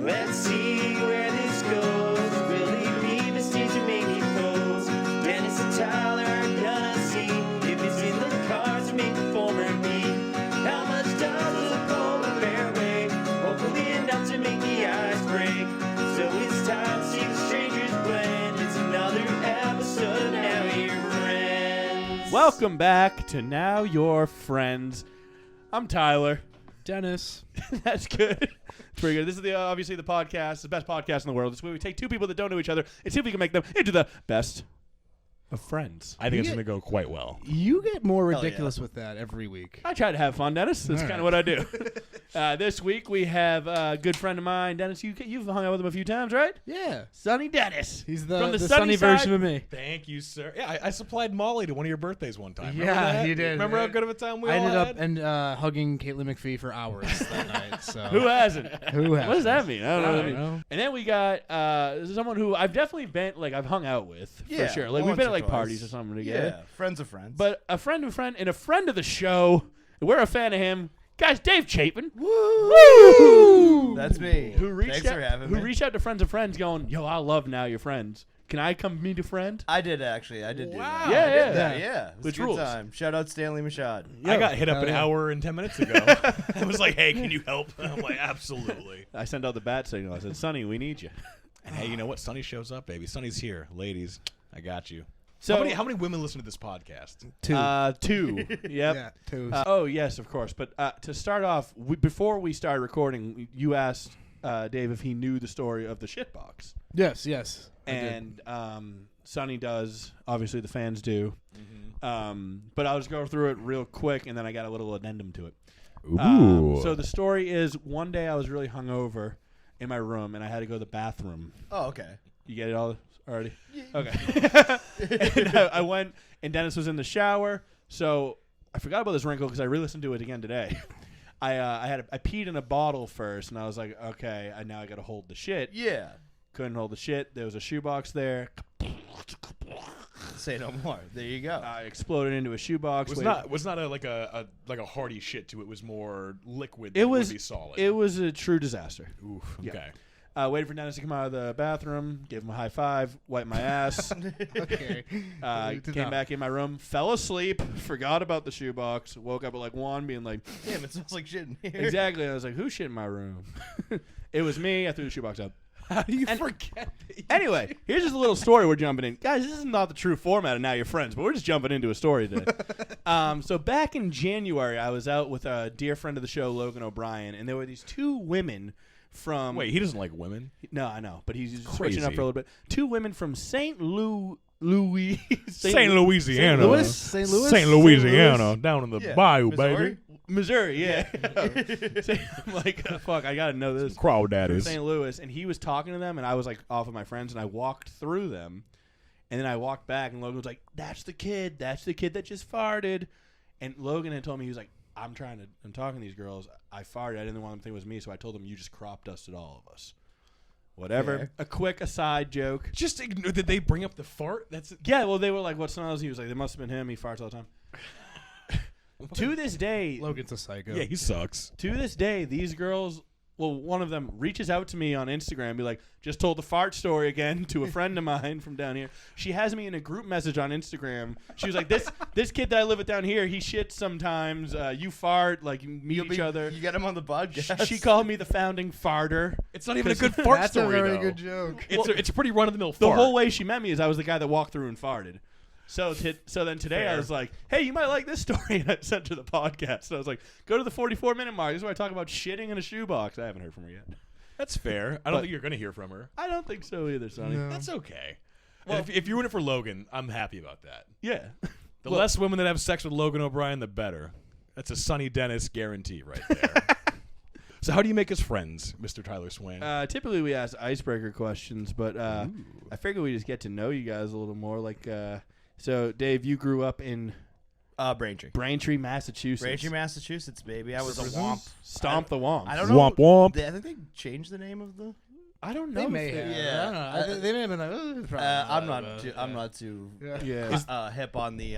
Let's see where this goes. Will he be mistakes or maybe foes? Dennis and Tyler are gonna see if it's in the cards to make the former beat. How much does a polar bear weigh? Hopefully enough to make the ice break. So it's time to see the strangers blend. It's another episode of Now Your Friends. Welcome back to Now Your Friends. I'm Tyler. Dennis. That's good. It's pretty good. This is obviously the podcast, the best podcast in the world. It's where we take two people that don't know each other and see if we can make them into the best of friends. I think it's going to go quite well. You get more ridiculous with that every week. I try to have fun, Dennis. That's kind of what I do. This week we have a good friend of mine, Dennis. You've hung out with him a few times, right? Yeah. Sunny Dennis. He's From the sunny sunny side. version of me. Thank you, sir. Yeah, I supplied Molly to one of your birthdays one time. Yeah, Remember that? you did. Remember how good of a time we I all ended had? up hugging Caitlin McPhee for hours that night. So Who hasn't? Who hasn't? What does that mean? I don't know. I what don't it means. know. And then we got someone who I've definitely been, I've hung out with, for sure. Like, we've been at, once or parties or twice. something together. Yeah, friends of friends. But a friend of a friend and a friend of the show, we're a fan of him. Guys, Dave Chapin. Woo! That's me. Who reached Thanks out, for having who me. reached out to friends of friends going, yo, I love Now Your Friends. Can I come meet a friend? I did actually. I did do Wow. that. Yeah, I did yeah. that, yeah. It was Which a good rules? time. Shout out Stanley Machad. I got hit up hell an yeah. hour and 10 minutes ago. I was like, hey, can you help? I'm like, absolutely. I sent out the bat signal. I said, Sonny, we need you. And hey, you know what? Sonny shows up, baby. Sonny's here. Ladies, I got you. So How many women listen to this podcast? two. Two. Yep. Yeah, two. Oh, yes, of course. But to start off, before we started recording, you asked Dave if he knew the story of the shitbox. yes. I did. And Sonny does. Obviously, the fans do. But I'll just go through it real quick, and then I got a little addendum to it. So the story is, one day I was really hungover in my room, and I had to go to the bathroom. Oh, okay. You get it all already? Okay. And I went, and Dennis was in the shower, so I forgot about this wrinkle because I re-listened to it again today. I peed in a bottle first, and I was like, okay, now I got to hold the shit. Yeah. Couldn't hold the shit. There was a shoebox there. Say no more. There you go. I exploded into a shoebox. Was not like a hearty shit to it. It was more liquid. It that was would be solid. It was a true disaster. Oof. Yeah. Okay. Waited for Dennis to come out of the bathroom, give him a high five, wipe my ass. Okay. Came back in my room, fell asleep, forgot about the shoebox, woke up at like 1, being like, Damn, it smells like shit in here. exactly. I was like, who shit in my room? It was me. I threw the shoebox up. How do you forget? Anyway, here's just a little story we're jumping in. Guys, this is not the true format of Now Your Friends, but we're just jumping into a story today. So back in January, I was out with a dear friend of the show, Logan O'Brien, and there were these two women from... Wait, he doesn't like women? No, I know, but he's Crazy. switching up for a little bit. Two women from St. Louis. St. Louisiana. St. Louis? St. Louis? St. Louisiana. Down in the Yeah. bayou, Missouri? baby. Missouri, yeah. I'm like, fuck, I got to know this. Crawdaddies. St. Louis, and he was talking to them, and I was like off of my friends, and I walked through them, and then I walked back, and Logan was like, that's the kid that just farted. And Logan had told me, he was like, I'm talking to these girls, I farted, I didn't want them to think it was me, so I told them, you just crop dusted all of us. Whatever. Fair. A quick aside joke. Just ignore, did they bring up the fart? That's Yeah, well, they were like, what smells? He was like, it must have been him, he farts all the time. To this day, Logan's a psycho. yeah, he sucks. to this day, these girls, well, one of them reaches out to me on Instagram, be like, just told the fart story again to a friend of mine from down here. She has me in a group message on Instagram. She was like, this kid that I live with down here, he shits sometimes. You fart, like, you meet each other. You get him on the podcast. She called me the founding farter. It's not even a good fart That's story, a very though. good joke. It's a pretty run-of-the-mill The fart. whole way she met me is I was the guy that walked through and farted. So then today I Fair. was like, hey, you might like this story. And I sent her the podcast. And I was like, go to the 44-minute mark. This is where I talk about shitting in a shoebox. I haven't heard from her yet. That's fair. I don't think you're going to hear from her. I don't think so either, Sonny. No. That's okay. Well, if you're in it for Logan, I'm happy about that. Yeah. The less women that have sex with Logan O'Brien, the better. That's a Sonny Dennis guarantee right there. So how do you make us friends, Mr. Tyler Swain? Typically we ask icebreaker questions, but I figure we just get to know you guys a little more. Like, so Dave, you grew up in Braintree, Massachusetts. Massachusetts, baby. I was a womp. Stomp the womp. I don't know. Womp womp. I think they changed the name of the I don't know. They if may they- have. Yeah. I don't know. They may have been like, probably I'm not, not. but, I'm not too Yeah. hip on the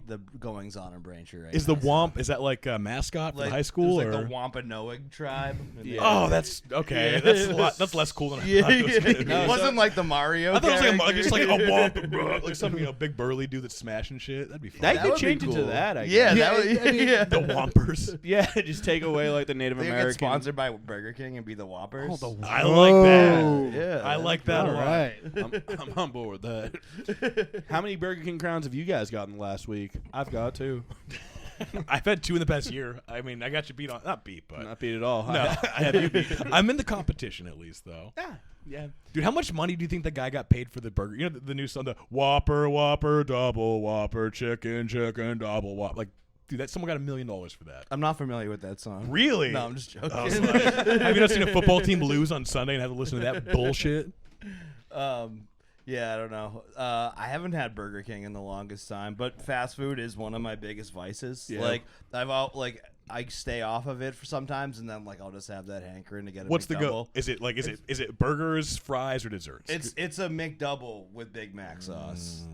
the goings on in Braintree right Is now. the Womp? Is that like a mascot for like, the high school? There's Or? like the Wampanoag tribe. Yeah. Oh, that's okay. Yeah. That's less cool than I Yeah, thought it was yeah. gonna be. It wasn't like the Mario. I thought it was like character. just like a womp, like some big burly dude that's smashing shit. That'd be fun. They That could would be change it to cool. that. I Yeah, guess. that would. I mean, Yeah. the Wompers. Yeah, just take away like the Native They American. get sponsored by Burger King and be the Whoppers. I like that. Whoa. Yeah, I like that a All lot. right. I'm on board with that. How many Burger King crowns have you guys gotten last week? I've got 2. I've had 2 in the past year. I mean, I got you beat on not beat, but Not beat at all. no, I have you beat. I'm in the competition at least though. Yeah. Dude, how much money do you think the guy got paid for the burger? You know the new song, the Whopper, Whopper, Double Whopper, Chicken, Chicken, Double Whopper. Like, dude, that someone got $1 million for that. I'm not familiar with that song. Really? No, I'm just joking. Oh, sorry. Have you not seen a football team lose on Sunday and have to listen to that bullshit? Yeah, I don't know. I haven't had Burger King in the longest time, but fast food is one of my biggest vices. Yeah. Like I stay off of it for sometimes, and then like I'll just have that hankering to get a What's the McDouble. go? Is it burgers, fries, or desserts? It's a McDouble with Big Mac sauce.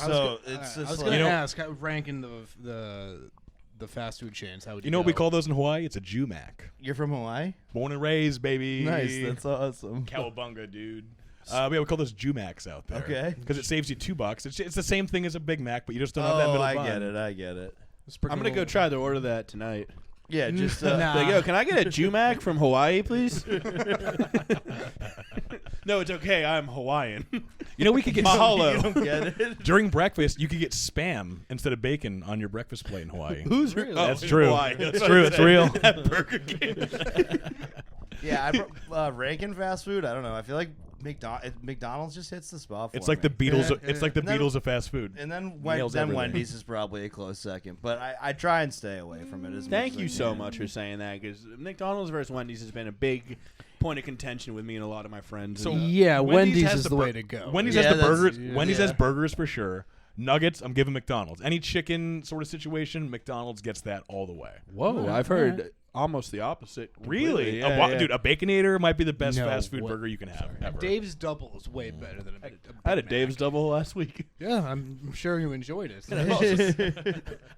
I was So go- it's I just was like going to You know- ask, ranking the fast food chains, how would you you know what we go? call those in Hawaii? It's a Jumac. you're from Hawaii. Born and raised, baby. Nice, that's awesome. Cowabunga, dude. Yeah, we call those Jumacs out there. Okay. Because it saves you $2. It's the same thing as a Big Mac, but you just don't have that middle I bun. get it. I get it. I'm gonna go try to order that tonight. Yeah, just Nah. Like, yo, can I get a Jumac from Hawaii, please? No, it's okay. I'm Hawaiian. You know, we could get Mahalo. you don't get it. during breakfast. You could get Spam instead of bacon on your breakfast plate in Hawaii. Who's Really? That's in true. Hawaii. It's true. It's real. At Burger King. Yeah, ranking fast food. I don't know. I feel like McDonald's just hits the spot for It's like me. the Beatles. Yeah, It's like the And then- Beatles of fast food. And then Nails everything. Wendy's is probably a close second, but I try and stay away from it as much Thank as I you so can. much for saying that, because McDonald's versus Wendy's has been a big point of contention with me and a lot of my friends. So- And, Yeah, Wendy's has is the bur- way to go. Wendy's Yeah, has the that's- burgers. yeah. Wendy's Yeah. has burgers for sure. Nuggets, I'm giving McDonald's. Any chicken sort of situation, McDonald's gets that all the way. whoa, I've heard almost the opposite. Really? completely. Yeah, Dude, a Baconator might be the best No, fast food what- burger you can have ever. Dave's Double is way better than a Big I had a Mac. Dave's double last week. Yeah, I'm sure you enjoyed it.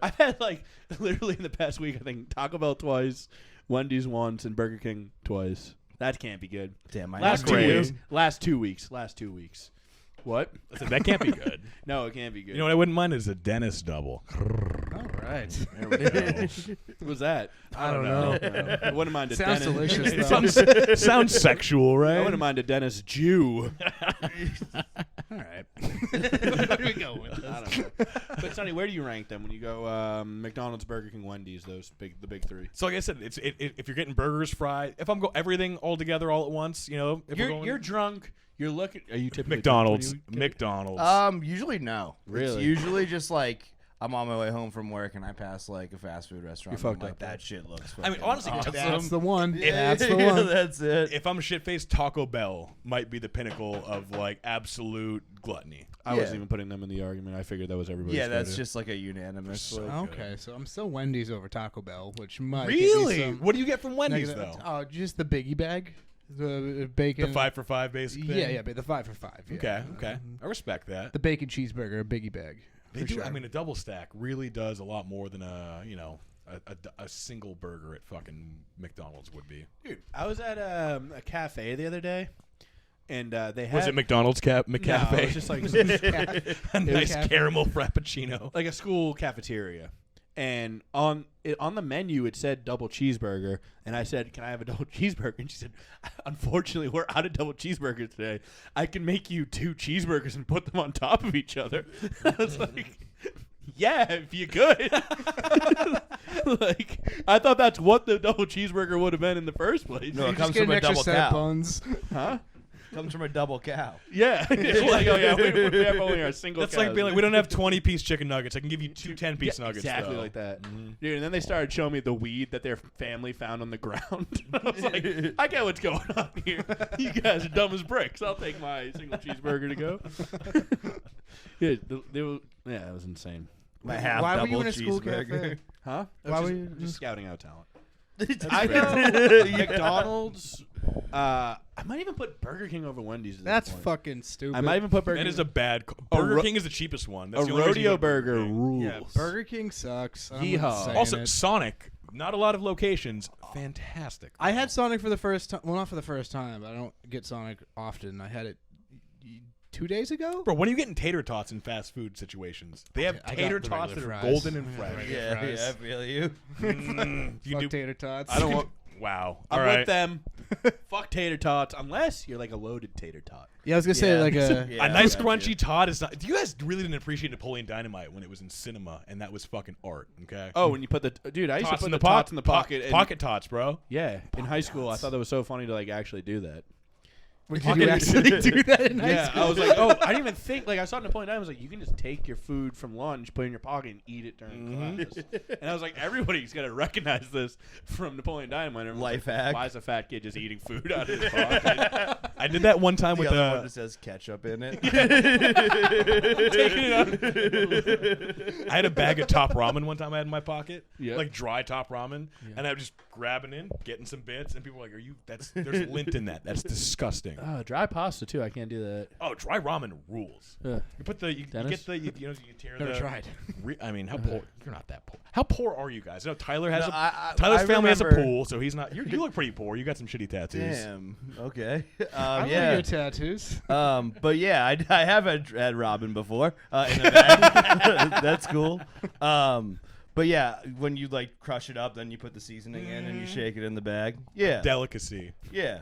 I've had like literally in the past week, I think Taco Bell twice, Wendy's once, and Burger King twice. That can't be good. Damn, Last know. 2 great. weeks. Last 2 weeks. What? I said, that can't be good. No, it can't be good. You know what I wouldn't mind is a dentist double. All right. There we go. what was that? I don't know. I wouldn't mind a Sounds dentist. delicious, It though. sounds sexual, right? I wouldn't mind a dentist Jew. All right. Where do we go with this? I don't know. But Sonny, where do you rank them when you go McDonald's, Burger King, Wendy's? The big 3. So like I said, if you're getting burgers, fries, if I'm go everything all together all at once, you know, if we're going You're drunk. You're looking. Are you typically McDonald's, drunk when you- McDonald's. Usually no. It's Really? usually just like I'm on my way home from work and I pass like a fast food restaurant. You're and I'm fucked like, up, that shit looks. I mean, fucking honestly, awesome. That's the one. Yeah, That's the one. That's it. If I'm shit faced, Taco Bell might be the pinnacle of like absolute gluttony. I wasn't Yeah. even putting them in the argument. I figured that was everybody's. Yeah, that's go-to. just like a unanimous. Like, Okay, so I'm still Wendy's over Taco Bell, which might give Really? me some What do you get from Wendy's negative- though? Oh, just the biggie bag, the bacon. The 5 for 5 basic thing? Yeah, but the 5 for 5. Yeah. Okay. I respect that. The bacon cheeseburger, a biggie bag. They for do. sure. I mean, a double stack really does a lot more than a single burger at fucking McDonald's would be. Dude, I was at a cafe the other day, and they had Was it McDonald's McCafe? No, it was just like a nice cafe. caramel frappuccino. like a school cafeteria, and on the menu it said double cheeseburger, and I said, "Can I have a double cheeseburger?" And she said, "Unfortunately, we're out of double cheeseburgers today. I can make you 2 cheeseburgers and put them on top of each other." I was like, "Yeah, if you could." Like, I thought that's what the double cheeseburger would have been in the first place. No, it You comes just get from an a extra double set of cow. buns. Huh? Comes from a double cow. Yeah. It's like, oh yeah, we have only our single. That's like cows. being like, we don't have 20-piece chicken nuggets. I can give you 2 10-piece Yeah, nuggets. exactly though. like that, dude. And then they started showing me the weed that their family found on the ground. I was like, I get what's going on here. You guys are dumb as bricks. I'll take my single cheeseburger to go. Yeah, it was insane. My half Why were double you in a school cheeseburger. cafe? Huh? Why Just- were you- just scouting out talent? I know McDonald's. I might even put Burger King over Wendy's. At That's this point. fucking stupid. I might even put Burger That King. is a bad. A Burger ro- King is the cheapest one. That's a the only reason you rodeo go to Burger burger King. rules. Yeah, Burger King sucks. I'm Yeehaw. saying Also, it. Sonic. Not a lot of locations. Fantastic. I had Sonic for the first time. Well, not for the first time. I don't get Sonic often. I had it 2 days ago. Bro, when are you getting tater tots in fast food situations? They have I got tater the tots that regular are fries. golden and Yeah, fresh. regular Yeah, fries. yeah, I feel you. You Fuck do. tater tots. I don't want. Wow. I'm All right. with them. Fuck tater tots, unless you're like a loaded tater tot. Yeah, I was gonna say like a. Yeah, A nice okay. crunchy tot is not. You guys really didn't appreciate Napoleon Dynamite when it was in cinema, and that was fucking art. Okay. Oh, when you put the dude, I used tots to in put the the tots in the pocket. and- Pocket tots, bro. Yeah, in high school, I thought that was so funny to like actually do that. Did you actually do that in high Yeah, school? I was like, oh, I didn't even think. Like, I saw Napoleon Dynamite. I was like, you can just take your food from lunch, put it in your pocket, and eat it during class. And I was like, everybody's gonna recognize this from Napoleon Dynamite. Everyone's Life like, hack. Why is a fat kid just eating food out of his pocket? I did that one time The with other one just has ketchup in it. Taking it out. I had a bag of top ramen one time I had in my pocket, Yeah. like dry top ramen, and I was just grabbing in, getting some bits, and people were like, "Are you? There's lint in that. That's disgusting." Dry pasta too. I can't do that. Oh, dry ramen rules. Yeah. You put the you Dennis? get the you tear Never the. tried. I mean, how poor? You're not that poor. How poor are you guys? I know Tyler has No, Tyler's I family has a remember- pool, so he's not. You look pretty poor. You got some shitty tattoos. Damn. Okay. I love Yeah. your tattoos. But yeah, I have had Robin before in a bag. That's cool. But yeah, when you like crush it up, then you put the seasoning in and you shake it in the bag. Yeah, Delicacy. yeah.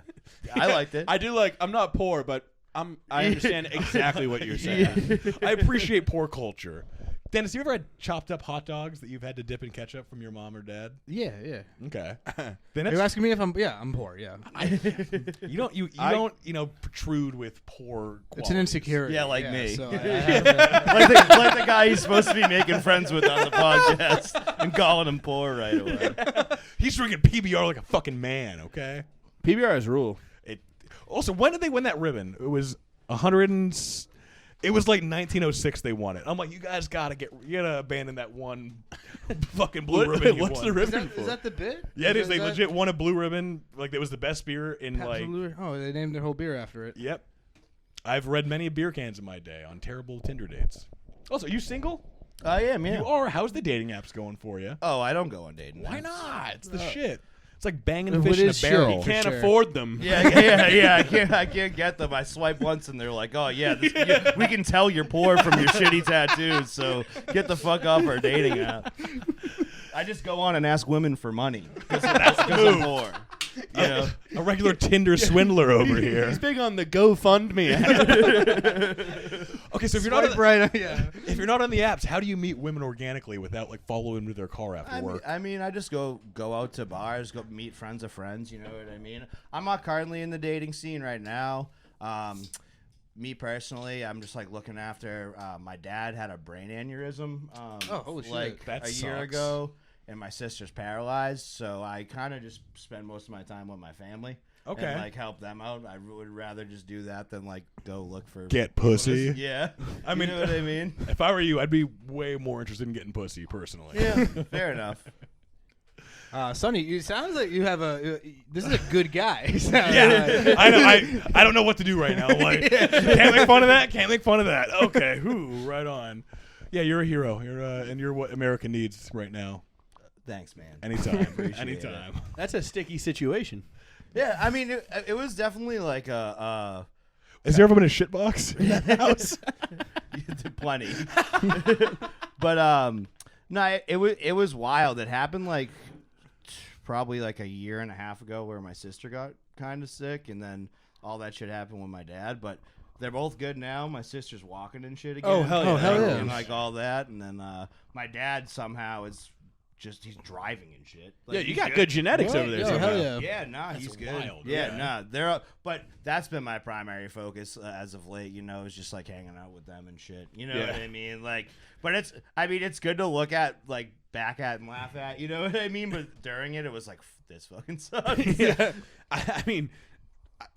I liked it. I do like. I'm not poor, but I understand exactly what you're saying. I appreciate poor culture. Dennis, you ever had chopped up hot dogs that you've had to dip in ketchup from your mom or dad? Yeah, yeah. Okay. Are Then you it's, asking me if I'm? Yeah, I'm poor. Yeah. you don't protrude with poor. It's an qualities. insecurity. Yeah, like me. So I have that. like the guy he's supposed to be making friends with on the podcast and calling him poor right away. He's drinking PBR like a fucking man. Okay. PBR is rule. Also, when did they win that ribbon? It was 100 and. It was like 1906 they won it. I'm like, you guys gotta abandon that one fucking blue ribbon. You What's won. the ribbon for? Is that the bit? Yeah, it is. They that legit won a blue ribbon. Like, it was the best beer in Pabst like. Blue- Oh, they named their whole beer after it. Yep. I've read many beer cans in my day on terrible Tinder dates. Also, you single? I am, yeah. You are. How's the dating apps going for you? Oh, I don't go on dating. Why apps. not? It's the shit. It's like banging What fish in a is barrel. shit? Can't For sure. afford them. Yeah. I can't get them. I swipe once and they're like, "Oh yeah, we can tell you're poor from your shitty tattoos. So get the fuck off our dating app." I just go on and ask women for money because I'm poor. You know? A regular Tinder swindler over here. He's big on the GoFundMe app. Okay, so if you're not on, Right. Yeah. if you're not on the apps, how do you meet women organically without like following them to their car after work? I mean, I just go out to bars, go meet friends of friends. You know what I mean? I'm not currently in the dating scene right now. Me personally, I'm just like looking after. My dad had a brain aneurysm. holy shit. like That a year sucks. ago, and my sister's paralyzed. So I kind of just spend most of my time with my family. Okay. And like help them out. I would rather just do that than like go look for Get pussy. Yeah. I mean, you know what I mean? If I were you, I'd be way more interested in getting pussy personally. Yeah. Fair enough. Sonny, you sounds like you have a. This is a good guy. Yeah, I know. I don't know what to do right now. Like, can't make fun of that. Can't make fun of that. Okay, right on. Yeah, you're a hero. And you're what America needs right now. Thanks, man. Anytime. Appreciate Anytime. That's a sticky situation. Yeah, I mean, it was definitely like a Has there ever been a shitbox in that house? plenty, but no, it was wild. It happened like probably like a year and a half ago, where my sister got kind of sick, and then all that shit happened with my dad. But they're both good now. My sister's walking and shit again. Oh, hell yeah. Oh, hell yeah. And like all that, and then my dad somehow is. Just he's driving and shit. Like, Yeah, you he's got good genetics over there. Yo, somehow. hell yeah. Yeah, nah, he's good. wild. Yeah, Yeah. nah, they're but that's been my primary focus as of late. You know, is just like hanging out with them and shit. You know Yeah. what I mean? Like, but it's good to look at, like, back at and laugh at. You know what I mean? But during it, it was like, this fucking sucks. Yeah. I mean,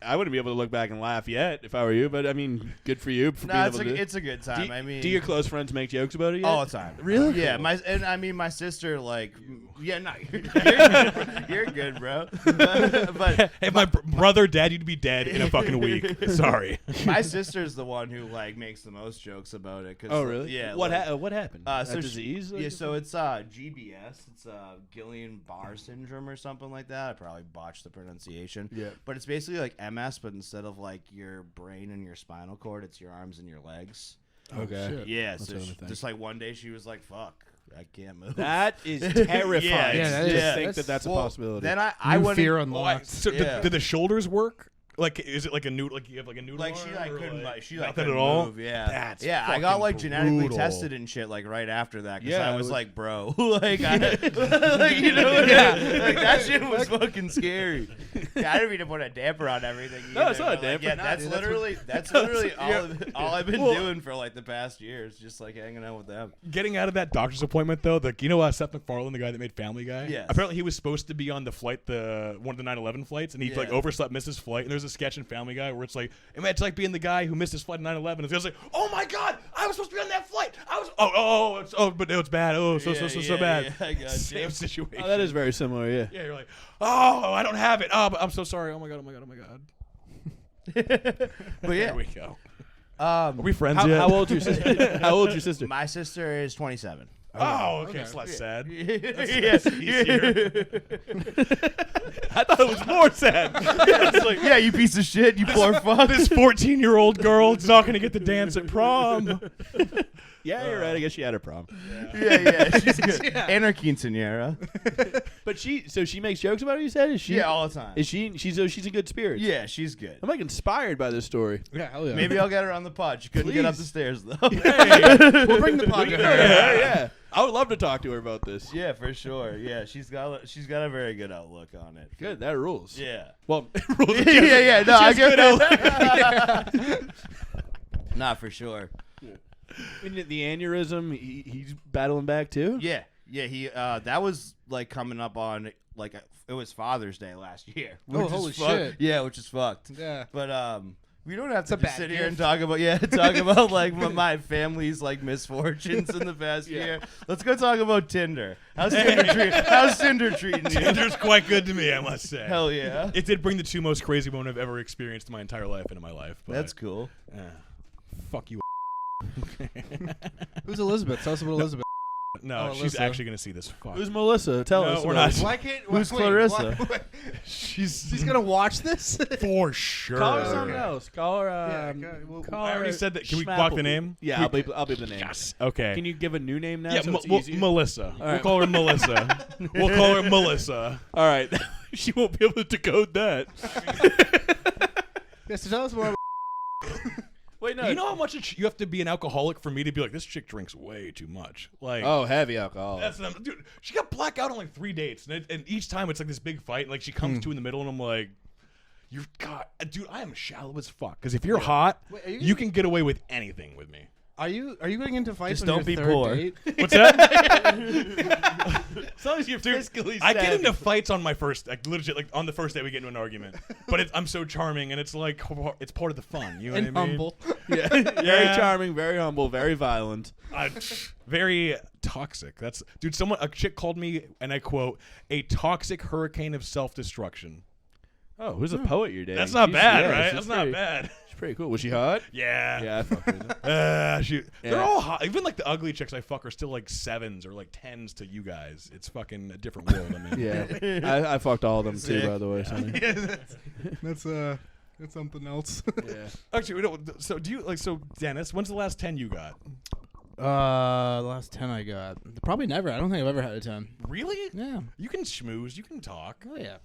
I wouldn't be able to look back and laugh yet if I were you, but I mean, good for you for being No, able to. it's a good time. I mean, do your close friends make jokes about it yet? all the time. Really? Yeah. My sister, like, yeah, no, you're good, bro. But Hey, my brother, dad, you'd be dead in a fucking week. Sorry. my sister's the one who like makes the most jokes about it. 'Cause, Oh, really? Yeah. What like, what happened? so A she- disease? Yeah, so it's GBS. It's Guillain-Barré syndrome or something like that. I probably botched the pronunciation. Yeah. But it's basically like MS, but instead of like your brain and your spinal cord, it's your arms and your legs. Okay. shit. Yeah. That's So another thing. just like one day she was like, "Fuck, I can't move." That is terrifying. Yeah, that to is- think that that's a Well, possibility. Then I New went fear in- unlocked. So Yeah. did the shoulders work? Like, is it like a noodle? Like you have like a noodle? Like she like arm, or, couldn't like she like nothing couldn't at all. move. Yeah, That's yeah. I got fucking like genetically brutal. tested and shit like right after that because Yeah, I it was was- like, bro, like, like you know, like that shit was fucking scary. Yeah, I didn't mean to put a damper on everything. No, it's either, not a but, like, damper. Yeah, No, that's dude, literally all I've been Well- doing for like the past years, just like hanging out with them. Getting out of that doctor's appointment though, like you know Seth MacFarlane, the guy that made Family Guy. Yes. Apparently he was supposed to be on the flight, one of the 9/11 flights, and he like Yeah. overslept, missed his flight. And there's a sketch in Family Guy where it's like being the guy who missed his flight in 9/11. It's like, oh my god, I was supposed to be on that flight. I was but it's bad. Oh, so bad. Yeah, I got Same you. situation. Oh, that is very similar. Yeah. Yeah, you're like, oh, I don't have it. Oh, but I'm so sorry. Oh my god. But yeah, There we go. Are um, we friends How, yet? how old's your sister? How old's your sister? my sister is 27. Oh, okay. Okay. It's less sad. Yes. I thought it was more sad. It's like, Yeah, you piece of shit, you poor fuck. this 14-year-old girl is not going to get to dance at prom. Yeah, you're right. I guess she had her problem. Yeah, she's good. And her quinceanera. But she makes jokes about it. You said is she? Yeah, all the time. Is she's a good spirit? Yeah, she's good. I'm like inspired by this story. Yeah, hell yeah. Maybe I'll get her on the pod. She couldn't get up Please. the stairs though. we'll bring the pod to her. Yeah. I would love to talk to her about this. Yeah, for sure. Yeah, she's got a very good outlook on it. Good. That rules. Yeah. Well, rules. yeah. No, I get good that. Not for sure. And the aneurysm, he's battling back too. Yeah. He that was like coming up on like it was Father's Day last year. Oh, which is holy fuck- shit. Yeah, which is fucked. Yeah. But we don't have to a just bad sit here gift. and talk about like my family's like misfortunes in the past year. Let's go talk about Tinder. How's Tinder treating you? Tinder's quite good to me, I must say. Hell yeah. It did bring the two most crazy women I've ever experienced in my entire life into my life. But, That's cool. fuck you. Who's Elizabeth? Tell us about Elizabeth. No, Oh, she's Alyssa. actually going to see this. Fuck. Who's Melissa? Tell No, us. we're about not. it. Why can't? Who's Clarissa? She's gonna watch this. For sure. Call her something else. Call her. Call I already her said that. Can we block the Schmapple. name? Yeah, I'll be the name. Yes. Okay. Can you give a new name now? Yeah, so it's well, easier? Melissa. All We'll right. call her Melissa. We'll call her Melissa. All right. She won't be able to decode that. Yeah, so tell us more. Wait, no. You know how much you have to be an alcoholic for me to be like, this chick drinks way too much. Like, Oh, heavy alcohol. that's dude. She got blackout on like 3 dates, and each time it's like this big fight. And, like she comes to in the middle, and I'm like, "You're God, dude. I am shallow as fuck. Because if you're hot, Wait, are you you can get away with anything with me." Are you getting into fights? Just on don't your be third poor. date? What's that? As long as you're fiscally I get savvy. into fights on my first, like legit, like on the first day we get into an argument. But I'm so charming, and it's like it's part of the fun. You know And what I mean? humble. Yeah. Very Yeah. charming, very humble, very violent. Very toxic. That's a chick called me, and I quote, "a toxic hurricane of self-destruction." Oh, who's a poet you're dating? That's not She's- bad, yeah, right? she's That's not pretty- bad. She's pretty cool. Was she hot? Yeah. Yeah, I fucked her. They're Yeah. all hot. Even like the ugly chicks I fuck are still like 7s or like 10s to you guys. It's fucking a different world. I mean, Yeah. I fucked all of them too, by the way. Sonny. That's something else. Yeah. Actually, we don't, so do you like? So Dennis, when's the last 10 you got? The last 10 I got. Probably never. I don't think I've ever had a 10. Really? Yeah. You can schmooze. You can talk. Oh yeah.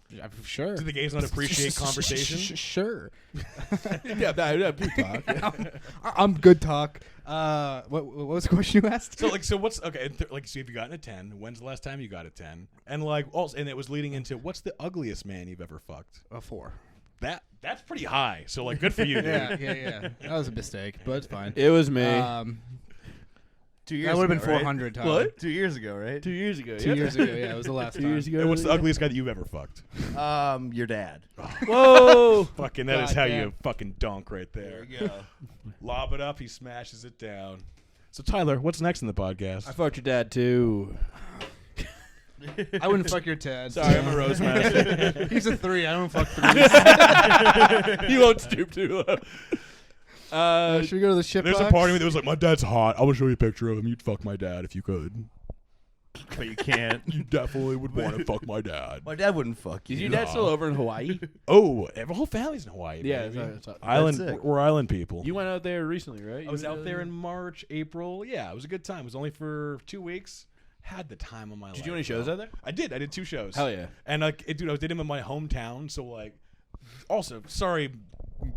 Sure. Do the gays not appreciate conversation? Sure. Yeah, good talk. I'm good talk. What was the question you asked? So what's okay? Like, so if you got a 10, when's the last time you got a 10? And like, also, and it was leading into what's the ugliest man you've ever fucked? A 4. That's pretty high. So like, good for you, dude. Yeah. That was a mistake, but it's fine. It was me. 2 years That would have ago, been right? 400 times. What? 2 years ago, right? 2 years ago. 2 years ago, yeah, it was the last 2 time. years ago. And what's the ugliest guy that you've ever fucked? Your dad. Whoa! Fucking, that is how Goddamn. you fucking dunk right There there. we go. Lob it up, he smashes it down. So Tyler, what's next in the podcast? I fucked your dad too. I wouldn't fuck your Ted. Sorry, I'm a roast master. He's a 3. I don't fuck 3s. You won't stoop too low. Should we go to the ship There's a part of me that was like, my dad's hot. I want to show you a picture of him. You'd fuck my dad if you could. But you can't. You definitely would want to fuck my dad. My dad wouldn't fuck you. Is your dad still over in Hawaii? Oh, the whole family's in Hawaii. Yeah, baby. it's Island. sick. We're island people. You went out there recently, right? I was out there in March, April. Yeah, it was a good time. It was only for 2 weeks. Had the time of my life. Did you do any shows bro. out there? I did. I did 2 shows. Hell yeah. And like, dude, I did them in my hometown. So like, also, sorry,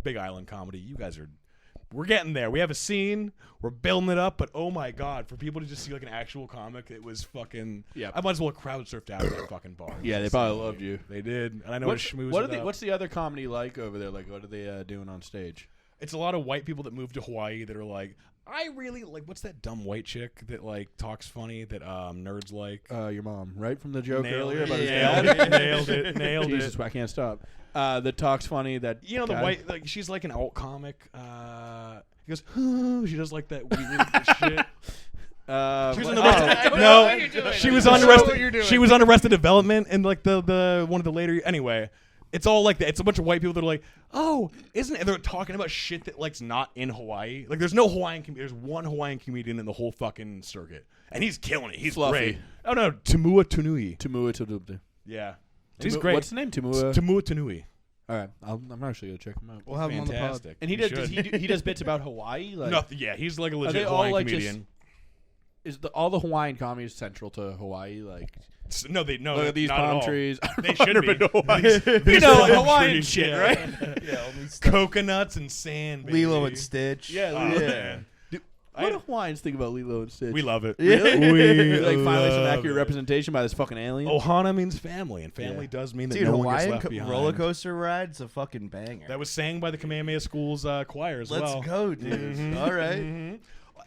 Big Island comedy. You guys are. We're getting there. We have a scene. We're building it up. But oh my god, for people to just see like an actual comic, it was fucking. Yeah. I might as well have crowd surfed out of that fucking bar. Yeah, they probably loved you. They did, and I know to schmooze What are it they, up. what's the other comedy like over there? Like, what are they doing on stage? It's a lot of white people that move to Hawaii that are like, I really like. What's that dumb white chick that like talks funny that nerds like? Your mom, right? From the joke Nailed earlier it. about his Nailed dad? it. Nailed it. Nailed Jesus, it. I can't stop. That talks funny. That You know the guy? white, like she's like an alt comic. He goes, oh, she does like that weird shit. She was on the no, she was on Arrested. She was on Arrested Development, and like the one of the later. Anyway, it's all like that. It's a bunch of white people that are like, oh, isn't it? They're talking about shit that like's not in Hawaii. Like, there's no Hawaiian. There's one Hawaiian comedian in the whole fucking circuit, and he's killing it. He's Fluffy. great. Oh no, Tamua Tunui. Tamua Tudubde. Yeah, he's great. What's the name? Tamua. Tamua Tunui. All right, I'm actually gonna check him out. We'll have him on the pod. Fantastic. And he You does. should. He does bits about Hawaii. Like, Nothing. Yeah, he's like a they legit all, Hawaiian like, just- comedian. is all the Hawaiian comedy is central to Hawaii? Like, No, they no. look at these not at palm all. trees. They should be. You know, Hawaiian trees, shit, yeah. right? Yeah, only stuff. Coconuts and sand. Baby. Lilo and Stitch. Yeah, Oh, Lilo. man. What do Hawaiians think about Lilo and Stitch? We love it. Yeah. We like finally some love accurate it. representation by this fucking alien. Ohana means family, and family Yeah. does mean that Dude, no one gets Hawaiian left behind. roller coaster ride's a fucking banger. That was sang by the Kamehameha School's choir as Let's well. go, dude. Mhm. All right. Mhm.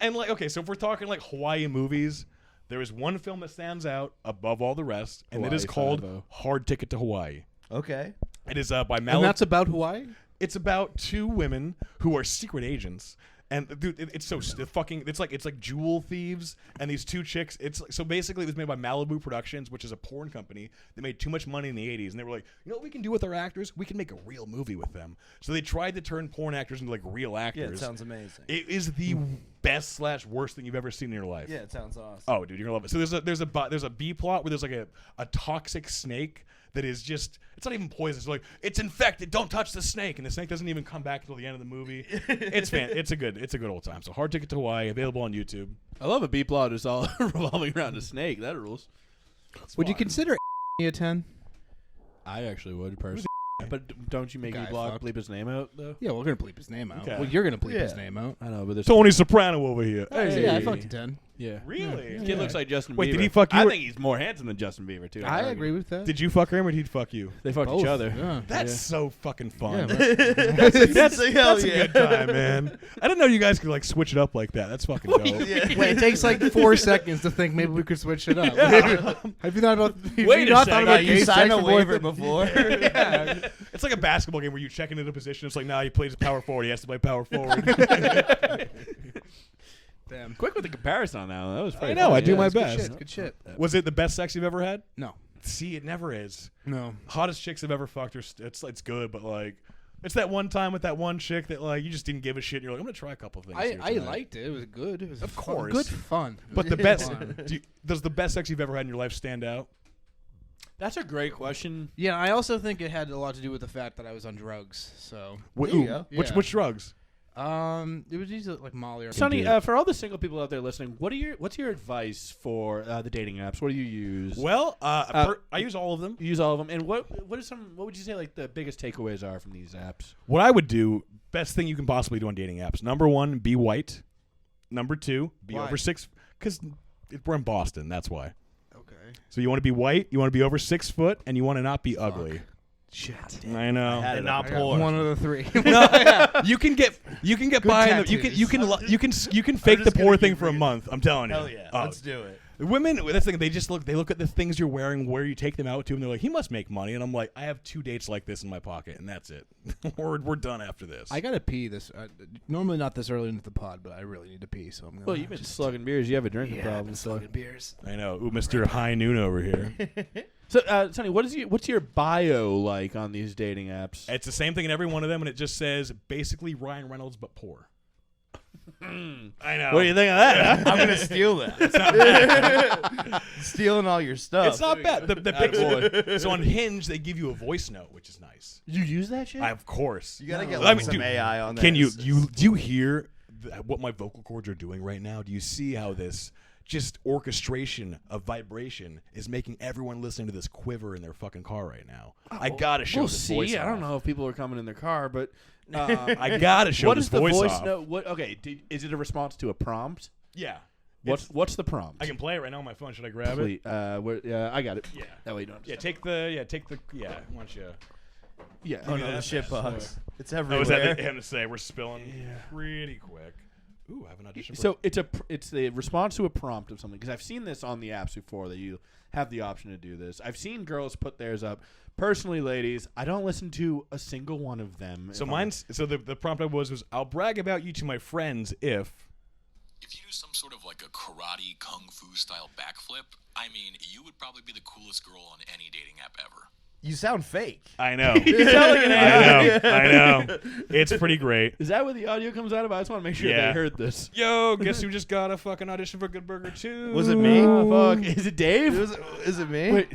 And like, okay, so if we're talking like Hawaii movies, there is one film that stands out above all the rest, and it is Hawaii called Five-0. Hard Ticket to Hawaii. Okay. It is by And Malibu. that's about Hawaii? It's about 2 women who are secret agents, and dude, it's so fucking. It's like jewel thieves, and these 2 chicks. It's so basically it was made by Malibu Productions, which is a porn company that made too much money in the '80s, and they were like, you know what we can do with our actors? We can make a real movie with them. So they tried to turn porn actors into like real actors. Yeah, it sounds amazing. It is the best / worst thing you've ever seen in your life. Yeah, it sounds awesome. Oh, dude, you're gonna love it. So there's a B plot where there's like a toxic snake that is just, it's not even poisonous. It's like, it's infected. Don't touch the snake, and the snake doesn't even come back until the end of the movie. It's a good old time. So Hard Ticket to Hawaii, available on YouTube. I love a B plot is all revolving around a snake. That rules. Would you consider a 10? I actually would personally. But don't you make Guy me block fucked. bleep his name out though? Yeah, we're going to bleep his name out. Okay. Well, you're going to bleep Yeah. his name out. I know, but there's Tony Soprano over here. Hey. Yeah, I fucked a 10. Yeah. Really? Kid looks like Justin Bieber. Wait, did he fuck you I or- think he's more handsome than Justin Bieber too. I agree with that. Did you fuck him or did he fuck you? They fucked Both. each other. Yeah. That's Yeah. so fucking fun. Yeah, that's Hell a yeah. good time, man. I didn't know you guys could like switch it up like that. That's fucking dope. Yeah. Wait, it takes like 4 seconds to think maybe we could switch it up. Have you thought about? Have Wait you a not second. thought about You gay signed sex a before? waiver before. Yeah. It's like a basketball game where you check into the position. It's like, nah, he plays power forward. He has to play power forward. Damn. Quick with the comparison on that one. That was pretty I know, funny. I do Yeah, my it's good best. shit. Good shit. Was it the best sex you've ever had? No. See, it never is. No. Hottest chicks I've ever fucked. It's good, but like, it's that one time with that one chick that like you just didn't give a shit. And you're like, I'm gonna try a couple things. here I tonight. liked it. It was good. It was Of fun. course. Good fun. But the It was best, fun. does the best sex you've ever had in your life stand out? That's a great question. Yeah, I also think it had a lot to do with the fact that I was on drugs. So, Wh- There you ooh, go. Which Yeah. which drugs? it was usually like Molly or Sonny, do. for all the single people out there listening, what's your advice for the dating apps? What do you use? Well, I use all of them. You use all of them, and what would you say like the biggest takeaways are from these apps? What I would do, best thing you can possibly do on dating apps. Number 1, be white. Number 2, be Why? over 6. Because we're in Boston. That's why. Okay. So you want to be white, you want to be over 6 foot, and you want to not be ugly. Shit. I know. Had it not I got pour. one of the three. No, you can get by in the, tattoos. you can fake the just poor gonna thing keep for a reading. month. I'm telling you. Hell yeah, Oh, let's do it. women, that's the thing. They look at the things you're wearing, where you take them out to, and they're like, he must make money. And I'm like, I have 2 dates like this in my pocket, and that's it. we're done after this. I gotta pee this. Normally not this early into the pod, but I really need to pee, so I'm gonna. Well, you've been slugging beers. You have a drinking problem. So, slugging beers. I know. Ooh, Mr. High Noon over here. Sonny, what's your bio like on these dating apps? It's the same thing in every one of them, and it just says basically Ryan Reynolds but poor. I know. What do you think of that? I'm gonna steal that. Stealing all your stuff. It's not bad. The big so on Hinge they give you a voice note, which is nice. You use that shit? Of course. You gotta get I like, mean, some dude, AI on that. Can do you hear what my vocal cords are doing right now? Do you see how this just orchestration of vibration is making everyone listening to this quiver in their fucking car right now? I gotta show We'll this see. voice I don't off. know if people are coming in their car, but I gotta show what this is the voice voice off. note? What? Okay, is it a response to a prompt? Yeah. What's the prompt? I can play it right now on my phone. Should I grab Please, it? I got it. Yeah. That way you don't. Yeah. Take the. Why don't you? Yeah. Oh no, that the shit box. It's everywhere. Oh, is that him to say? We're spilling pretty quick. Ooh, I have an audition. So it's the response to a prompt of something, because I've seen this on the apps before that you have the option to do this. I've seen girls put theirs up. Personally, ladies, I don't listen to a single one of them. So the prompt I was I'll brag about you to my friends if you do some sort of like a karate kung fu style backflip, I mean, you would probably be the coolest girl on any dating app ever. You sound fake. I know. You sound like an AI. I know. It's pretty great. Is that what the audio comes out of? I just want to make sure Yeah. they heard this. Yo, guess who just got a fucking audition for Good Burger 2? Was it me? Oh, fuck. Is it Dave? Is it me? Wait,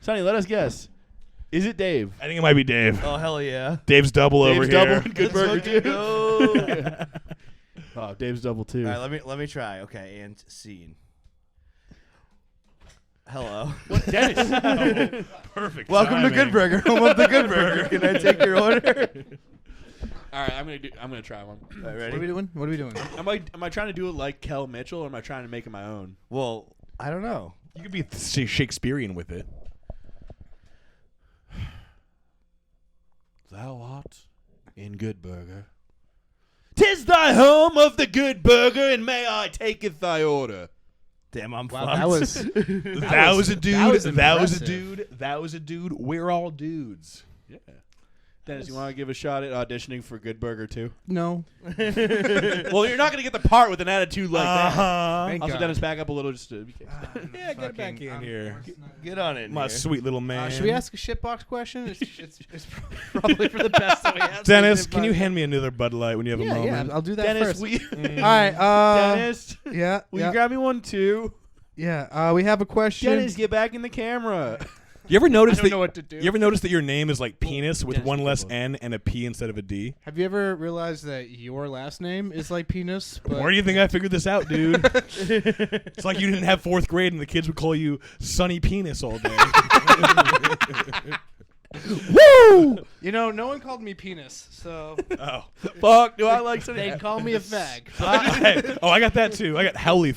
Sonny, let us guess. Is it Dave? I think it might be Dave. Oh hell yeah. Dave's double over Dave's here. double and Good Burger Let's too. go. Oh, Dave's double too. All right, let me try. Okay, and scene. Hello. Dennis. Perfect. Welcome to timing. Good Burger. Home of the Good Burger. Can I take your order? All right, I'm gonna try one. All right, What ready? are we doing? What are we doing? Am I trying to do it like Kel Mitchell, or am I trying to make it my own? Well, I don't know. You could be Shakespearean with it. Thou art in Good Burger. 'Tis thy home of the Good Burger, and may I taketh thy order. Damn, I'm Wow, fucked. that was. That was a dude. That was a impressive. dude. That was a dude. We're all dudes. Yeah. Dennis, you want to give a shot at auditioning for Good Burger too? No. Well, you're not going to get the part with an attitude like that. Thank Also, God. Dennis, back up a little just to be Yeah, get it back in here. Get on it. My here. sweet little man. Should we ask a shitbox question? It's probably for the best that we have. Dennis, can you hand me another Bud Light when you have a Yeah, moment? yeah. I'll do that Dennis, first. will you, All right. Dennis, Yeah. will yeah. you grab me one too? Yeah. We have a question. Dennis, get back in the camera. You ever notice I don't that? know what to do. You ever notice that your name is like penis with Dennis, one you less go. N and a P instead of a D? Have you ever realized that your last name is like penis? But Where do you think I figured this out, dude? It's like you didn't have 4th grade and the kids would call you Sonny Penis all day. Woo! You know, no one called me penis, so Oh. Fuck, do I like something? they call me a fag. I got that too. I got Howley,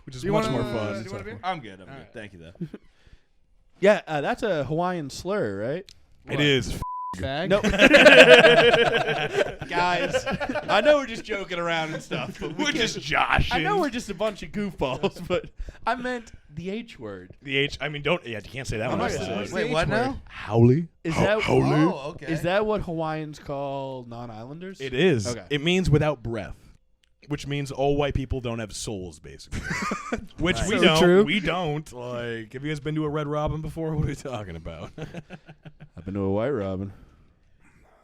which is Do you much wanna- more fun. do you want a beer? I'm good. I'm All good. right. Thank you though. Yeah, that's a Hawaiian slur, right? It is. Fag? Nope. Guys, I know we're just joking around and stuff, but We're just joshing. I know we're just a bunch of goofballs, but I meant the H word. The H. I mean, don't. Yeah, you can't say that one. not That's gonna silly. say Wait, what now? Howley. Is that Howley? Oh, okay. is that what Hawaiians call non-islanders? It is. Okay. It means without breath, which means all white people don't have souls, basically. Which we So don't. true. We don't. Like, have you guys been to a Red Robin before? What are we talking about? I've been to a White Robin.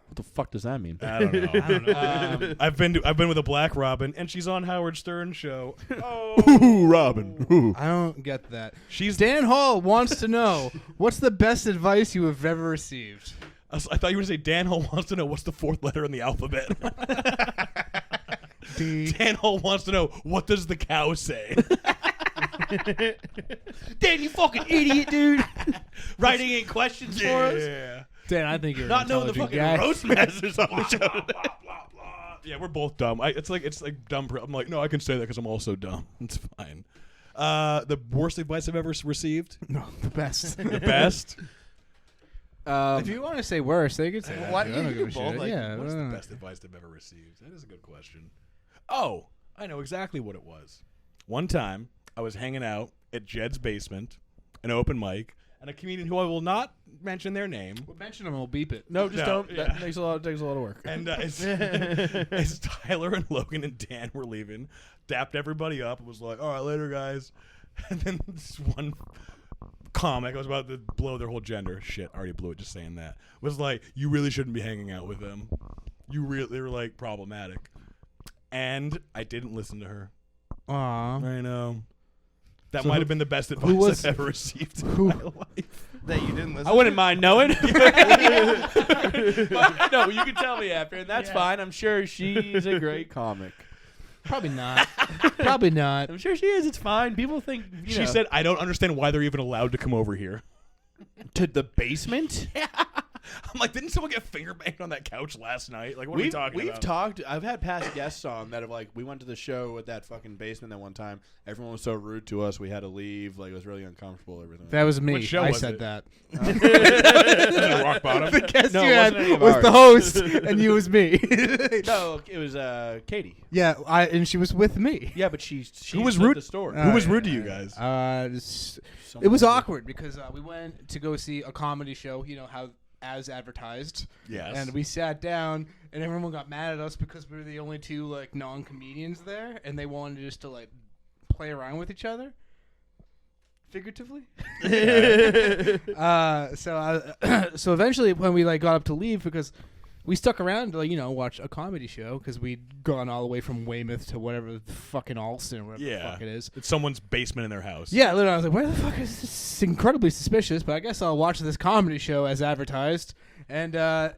What the fuck does that mean? I don't know. I don't know. I've been with a Black Robin, and she's on Howard Stern's show. Ooh, Robin. Ooh. I don't get that. She's. Dan Hall wants to know, what's the best advice you have ever received? I thought you were going to say Dan Hall wants to know what's the 4th letter in the alphabet. Dan Hall wants to know, what does the cow say? Dan, you fucking idiot, dude. Writing in questions for us. Yeah. Dan, I think you're Not an knowing the intelligent fucking guy. roast masters on the show today. Yeah, we're both dumb. It's like dumb. I'm like, no, I can say that because I'm also dumb. It's fine. The worst advice I've ever received. No, the best. The best. If you want to say worse, they could say that. Why too. do I you don't give a do both? shit. Like, Yeah. What's the best advice they've ever received? That is a good question. Oh, I know exactly what it was. One time, I was hanging out at Jed's basement, an open mic, and a comedian who I will not mention their name. We'll mention them. We'll beep it. No, just No, don't. yeah. That takes a lot of work. And as Tyler and Logan and Dan were leaving, dapped everybody up and was like, all right, later, guys. And then this one comic, I was about to blow their whole gender. Shit, I already blew it just saying that. Was like, you really shouldn't be hanging out with them. They were like problematic. And I didn't listen to her. Aw. I know. That So might who- have been the best who advice was- I've ever received in my life. That you didn't listen. I wouldn't mind knowing. No, you can tell me after, and that's fine. I'm sure she's a great comic. Probably not. Probably not. I'm sure she is. It's fine. People think you She know, said, I don't understand why they're even allowed to come over here. to the basement. I'm like, didn't someone get finger banged on that couch last night? Like, what are we talking We've about? talked. I've had past guests on that have like, we went to the show at that fucking basement that one time. Everyone was so rude to us. We had to leave. Like, it was really uncomfortable. Everything. That was me. What show I was said it? that. Rock bottom. The guest No, you it had wasn't any of was ours. the host, and you was me. No, it was Katie. Yeah, and she was with me. Yeah, but she Who was split rude? the story. Who was rude to you guys? It was awkward because we went to go see a comedy show. You know how as advertised. Yes. And we sat down, and everyone got mad at us because we were the only two like non-comedians there, and they wanted just to like play around with each other, figuratively. So eventually, when we like got up to leave, because we stuck around to like, watch a comedy show because we'd gone all the way from Weymouth to whatever fucking Alston or whatever the fuck it is. It's someone's basement in their house. Yeah, literally, I was like, where the fuck is this? Incredibly suspicious, but I guess I'll watch this comedy show as advertised. And and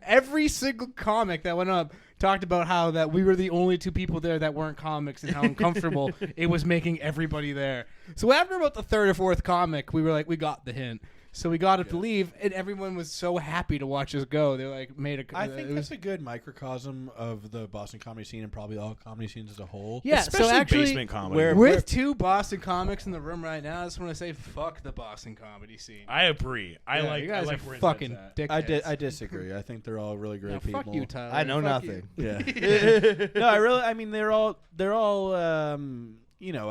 every single comic that went up talked about how that we were the only two people there that weren't comics and how uncomfortable it was making everybody there. So after about the third or fourth comic, we were like, we got the hint. So we got up to leave, and everyone was so happy to watch us go. They like made a. I think that's a good microcosm of the Boston comedy scene and probably all comedy scenes as a whole. yeah. Especially So actually, basement comedy. with two Boston comics in the room right now, I just want to say, fuck the Boston comedy scene. I agree. I Yeah, like. you guys I like are where his fucking head's at. dickheads. I disagree. I think they're all really great Yeah, people. fuck you, Tyler. I know Fuck nothing. Yeah. No, I mean, they're all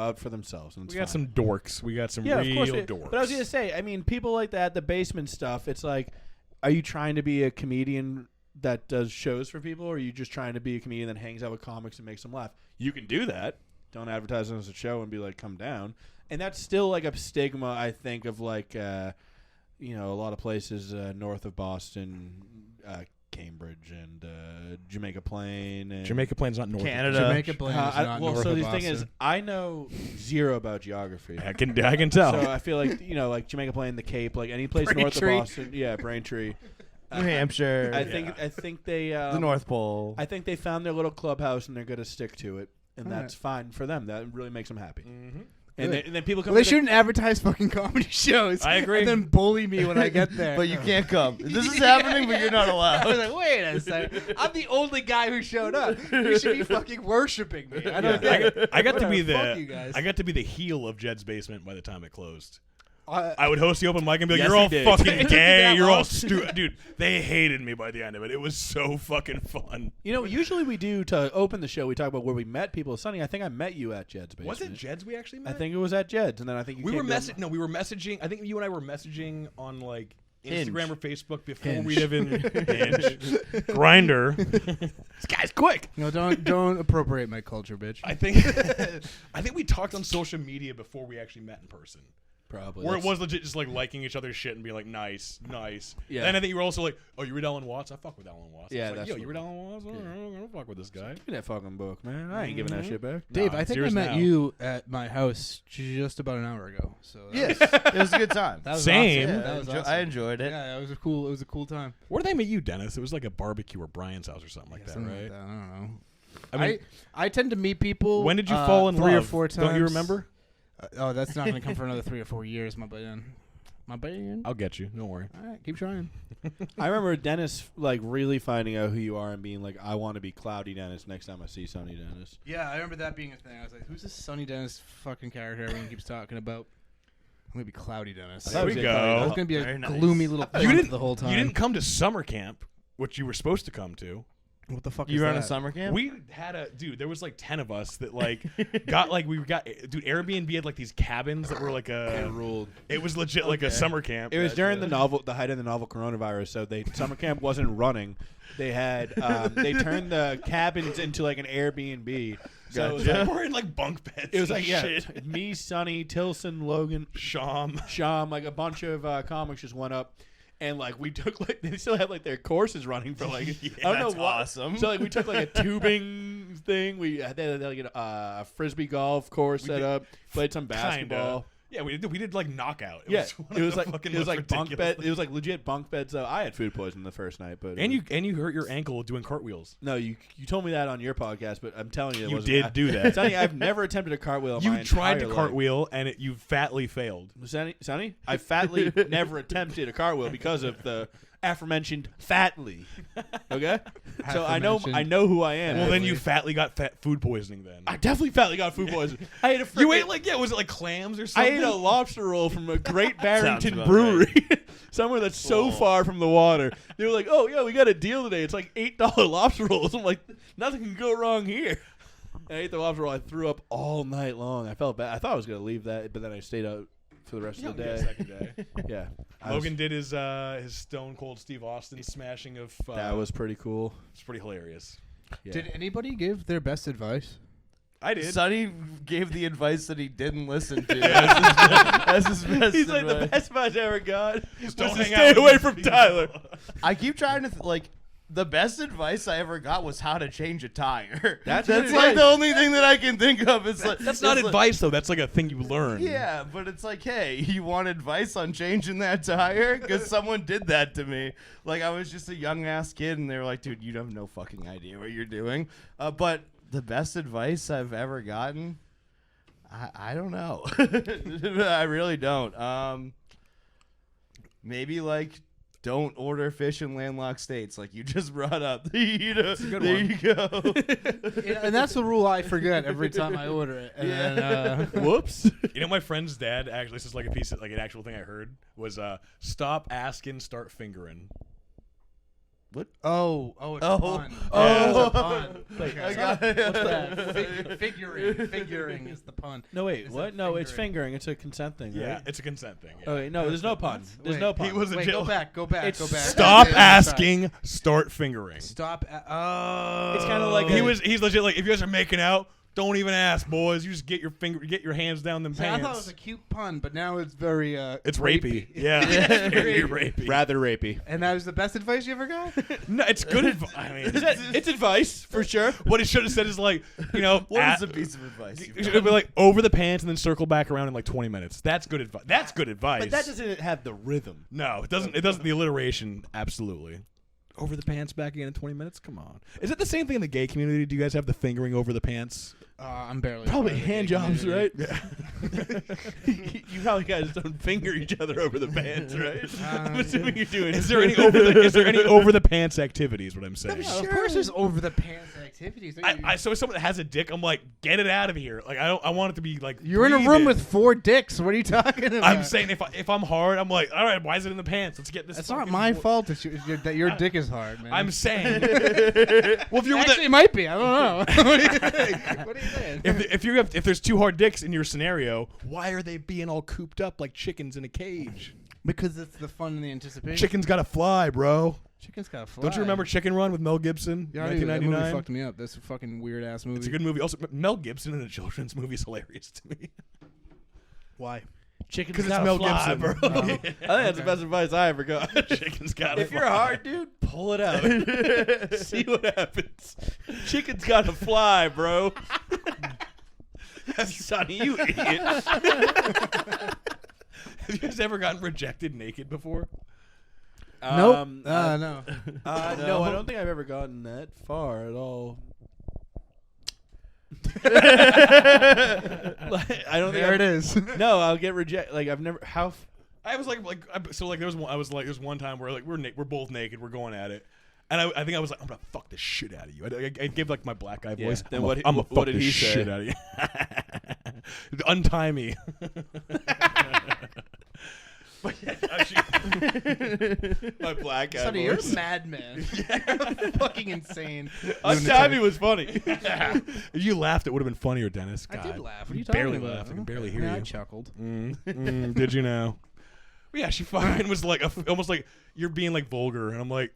out for themselves. And it's We got fine. some dorks. We got some Yeah, real of course. dorks. But I was gonna say, I mean, people like that, the basement stuff. It's like, are you trying to be a comedian that does shows for people, or are you just trying to be a comedian that hangs out with comics and makes them laugh? You can do that. Don't advertise it as a show and be like, come down. And that's still like a stigma, I think, of like, a lot of places north of Boston, Cambridge and Jamaica Plain. And Jamaica Plain's not north. Canada. Jamaica Plain is not north so of the Boston. thing is, I know zero about geography. I can tell. So I feel like like Jamaica Plain, the Cape, like any place north of Braintree. Boston. Yeah, Braintree. New Hampshire. I think they the North Pole. I think they found their little clubhouse and they're gonna stick to it, and All that's fine for them. That really makes them happy. Mhm. And then people come. Well, they in and- shouldn't advertise fucking comedy shows. I agree. And then bully me when I get there. But you can't come. This is happening, but you're not I was allowed. like, wait a second. I'm the only guy who showed up. You should be fucking worshiping me. I don't get it. I got to be Fuck you guys. I got to be the heel of Jed's basement by the time it closed. I I would host the open mic and be like, Yes, "You're he all did. fucking It took gay. that You're all long. stupid, dude." They hated me by the end of it. It was so fucking fun. usually we do to open the show. We talk about where we met people. Sonny, I think I met you at Jed's basement. Was it Jed's we actually met? I think it was at Jed's, and then I think we were messaging. We were messaging. I think you and I were messaging on like Hinge. Instagram or Facebook before Hinge. we'd even Grinder. This guy's quick. No, don't appropriate my culture, bitch. I think we talked on social media before we actually met in person. Probably. Where it That's- was legit just like liking each other's shit and being like, nice. Yeah. And I think you were also like, oh, you read Alan Watts? I fuck with Alan Watts. Yeah, I was like, that's yo, what- you read Alan Watts? I don't fuck with this guy. Give me that fucking book, man. I ain't giving that shit back. Dave, Nah, I think I serious met now. you at my house just about an hour ago. So that Yes, was, it was a good time. that was Same. Awesome. Yeah, That was I awesome. enjoyed it. Yeah, it was a cool time. Where did I meet you, Dennis? It was like a barbecue or Brian's house or something like that, Something right? like that. I don't know. I mean, I tend to meet people. when did you fall in 3 love? or 4 times. Don't you remember? Oh, that's not going to come for another 3 or 4 years, my bad. I'll get you. Don't worry. All right, keep trying. I remember Dennis like really finding out who you are and being like, I want to be Cloudy Dennis next time I see Sunny Dennis. Yeah, I remember that being a thing. I was like, who's this Sonny Dennis fucking character everyone keeps talking about? gonna be cloudy, Dennis. There we It's go. gonna be a Very nice. gloomy little front the whole time. You didn't come to summer camp, which you were supposed to come to. What the fuck You is were that? on a summer camp? We had a dude. There was like 10 of us that like got like we got dude. Airbnb had like these cabins that were like a ruled. It was legit like a summer camp. It was during the height of the novel coronavirus, so summer camp wasn't running. They had they turned the cabins into like an Airbnb. So it was like, we're in like bunk beds. it was and like yeah, shit. me, Sonny, Tilson, Logan, Sham. like a bunch of comics just went up. And like we took like they still had like their courses running for like Yeah, I don't know that's what. awesome. So like we took like a tubing thing. We had like a frisbee golf course set up. Played some basketball. Yeah, we did like knockout. Yeah, was one it of was the like fucking it was most like bunk ridiculous bed. It was like legit bunk beds. I had food poisoning the first night, but And you hurt your ankle doing cartwheels. no, you told me that on your podcast, but I'm telling you, it You wasn't, did do that. I'm telling you, I've never attempted a cartwheel. In my You tried to entire life. cartwheel and you fatly failed. Sonny, I fatly never attempted a cartwheel because of the aforementioned fatly. Okay, so I know who I am. Well, then you fatly got food poisoning. Then I definitely fatly got food poisoning. I ate a you frickin- ate like was it like clams or I something? ate a lobster roll from a Great Barrington about Brewery, somewhere that's so Cool. far from the water. They were like, "Oh yeah, we got a deal today. It's like $8 lobster rolls." I'm like, nothing can go wrong here. I ate the lobster roll. I threw up all night long. I felt bad. I thought I was gonna leave that, but then I stayed out for the rest of the day. Second day. Yeah, Logan did his Stone Cold Steve Austin smashing of. that was pretty cool. It's pretty hilarious. Yeah. Did anybody give their best advice? I did. Sonny gave the advice that he didn't listen to. As his best He's like the advice. best advice I ever got. Just was don't to hang stay out with away these from people. Tyler. I keep trying to like the best advice I ever got was how to change a tire. That's That's good like advice. the only thing that I can think of. Is like That's not it's like- advice though. That's like a thing you learn. Yeah, but it's like, hey, you want advice on changing that tire? Because someone did that to me. Like, I was just a young ass kid, and they were like, dude, you have no fucking idea what you're doing. But the best advice I've ever gotten, I don't know. I really don't. Maybe like, don't order fish in landlocked states, like you just brought up. You know, there you go. Yeah, and that's the rule I forget every time I order it. And then, Whoops. You know, my friend's dad actually, this is like a piece of like an actual thing I heard was stop asking, start fingering. it's a pun. Oh. Yeah, it's a pun. Wait, Okay. I got it. What's that? Figuring is the pun. No wait, Is what? that No, it's fingering? fingering. It's a consent thing, Yeah, right? it's a consent thing. Yeah. Okay, no, there's no pun. There's Wait, no pun. he was a Wait, jail- go back. It's- Stop Yeah, asking, start fingering. Stop. Oh. It's kinda like He's legit like, if you guys are making out, don't even ask, boys. You just get your hands down them See, I pants. thought it was a cute pun, but now it's very It's rapey. Yeah. Very rapey. rather rapey. And that was the best advice you ever got? No, it's good advice. I mean, It's advice for sure. what he should have said is like, you know, What is a piece of advice? it should be like over the pants and then circle back around in like 20 minutes. That's good advice. That's good advice. But that doesn't have the rhythm. No, it doesn't. It doesn't. The alliteration, absolutely. Over the pants, back again in 20 minutes. Come on. Is it the same thing in the gay community? Do you guys have the fingering over the pants? I'm barely. Probably part of the hand gay jobs, community. right? You probably guys don't finger each other over the pants, right? I'm assuming you're doing. Is there any over the pants activities? What I'm saying. Yeah, of course, there's over the pants activities. So if someone that has a dick, I'm like, get it out of here. Like I want it to be like. You're in a room breathe with 4 dicks. What are you talking about? I'm saying if I'm hard, I'm like, all right, why is it in the pants? Let's get this. It's not fucking my wo- fault that your dick is hard, man. I'm saying. Well, if you're with Actually, it might be. I don't know. What do you think? What are you saying? if there's 2 hard dicks in your scenario, why are they being all cooped up like chickens in a cage? Because it's the fun and the anticipation. Chickens gotta fly, bro. Chicken's got to fly. Don't you remember Chicken Run with Mel Gibson? Yeah, I do. That movie 1999. fucked me up. That's a fucking weird ass movie. It's a good movie. Also, Mel Gibson in a children's movie is hilarious to me. Why? Chicken's 'Cause it's gotta Mel fly, Gibson. bro. Oh. I think that's the best advice I ever got. Chicken's gotta If you're fly. hard, dude, pull it out. See what happens. Chicken's gotta fly, bro. Sonny, you idiot. Have you guys ever gotten rejected naked before? Nope. No, No. I don't think I've ever gotten that far at all. I don't think There it is. No, I'll get rejected. Like I've never. I was like there was one time where like we're both naked, we're going at it. And I think I was like, I'm gonna fuck the shit out of you. I gave like my black guy voice. Then I'm gonna fuck did the he shit say? out of you. Untie me. My black guy Sonny, you're a voice. madman. Fucking insane. Untimey was funny. If you laughed, it would have been funnier, Dennis. I God. did laugh. What are you barely talking about? laughed. I can barely hear Yeah, I you. chuckled. Did you know? But yeah, she fucking was like almost like you're being like vulgar, and I'm like,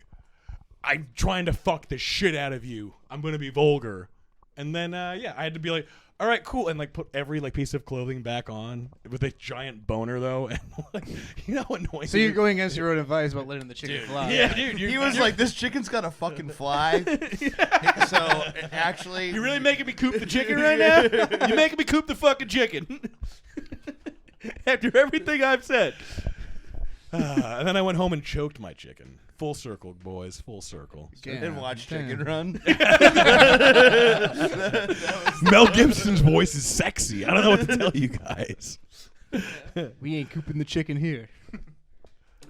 I'm trying to fuck the shit out of you. I'm gonna be vulgar, and then yeah, I had to be like, all right, cool, and like put every like piece of clothing back on with a giant boner though, and like you know how annoying. So you're going against your own advice about letting the chicken fly. yeah, dude. He was like, "This chicken's got to fucking fly." So actually, You really making me coop the chicken right now? You making me coop the fucking chicken? After everything I've said. and then I went home and choked my chicken. Full circle, boys. Full circle. and watch Chicken Run. Mel Gibson's voice is sexy. I don't know what to tell you guys. We ain't cooping the chicken here.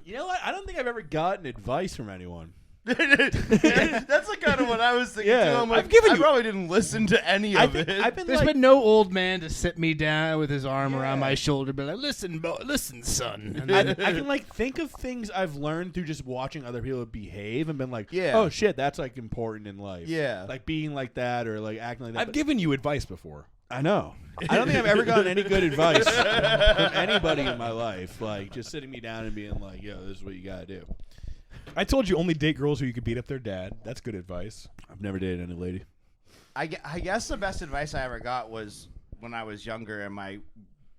You know what? I don't think I've ever gotten advice from anyone. That's like kind of what I was thinking Yeah, too. I'm like, I've given I you- probably didn't listen to any of it. I've been There's like, been no old man to sit me down with his arm around my shoulder, be like, "Listen, listen, son." And I then, can like think of things I've learned through just watching other people behave and been like, Yeah. oh shit, that's like important in life. Yeah. Like being like that or like acting like that. I've But given you advice before. I know. I don't think I've ever gotten any good advice from anybody in my life. Like just sitting me down and being like, yo, this is what you gotta do. I told you only date girls who you could beat up their dad. That's good advice. I've never dated any lady. I guess the best advice I ever got was when I was younger and my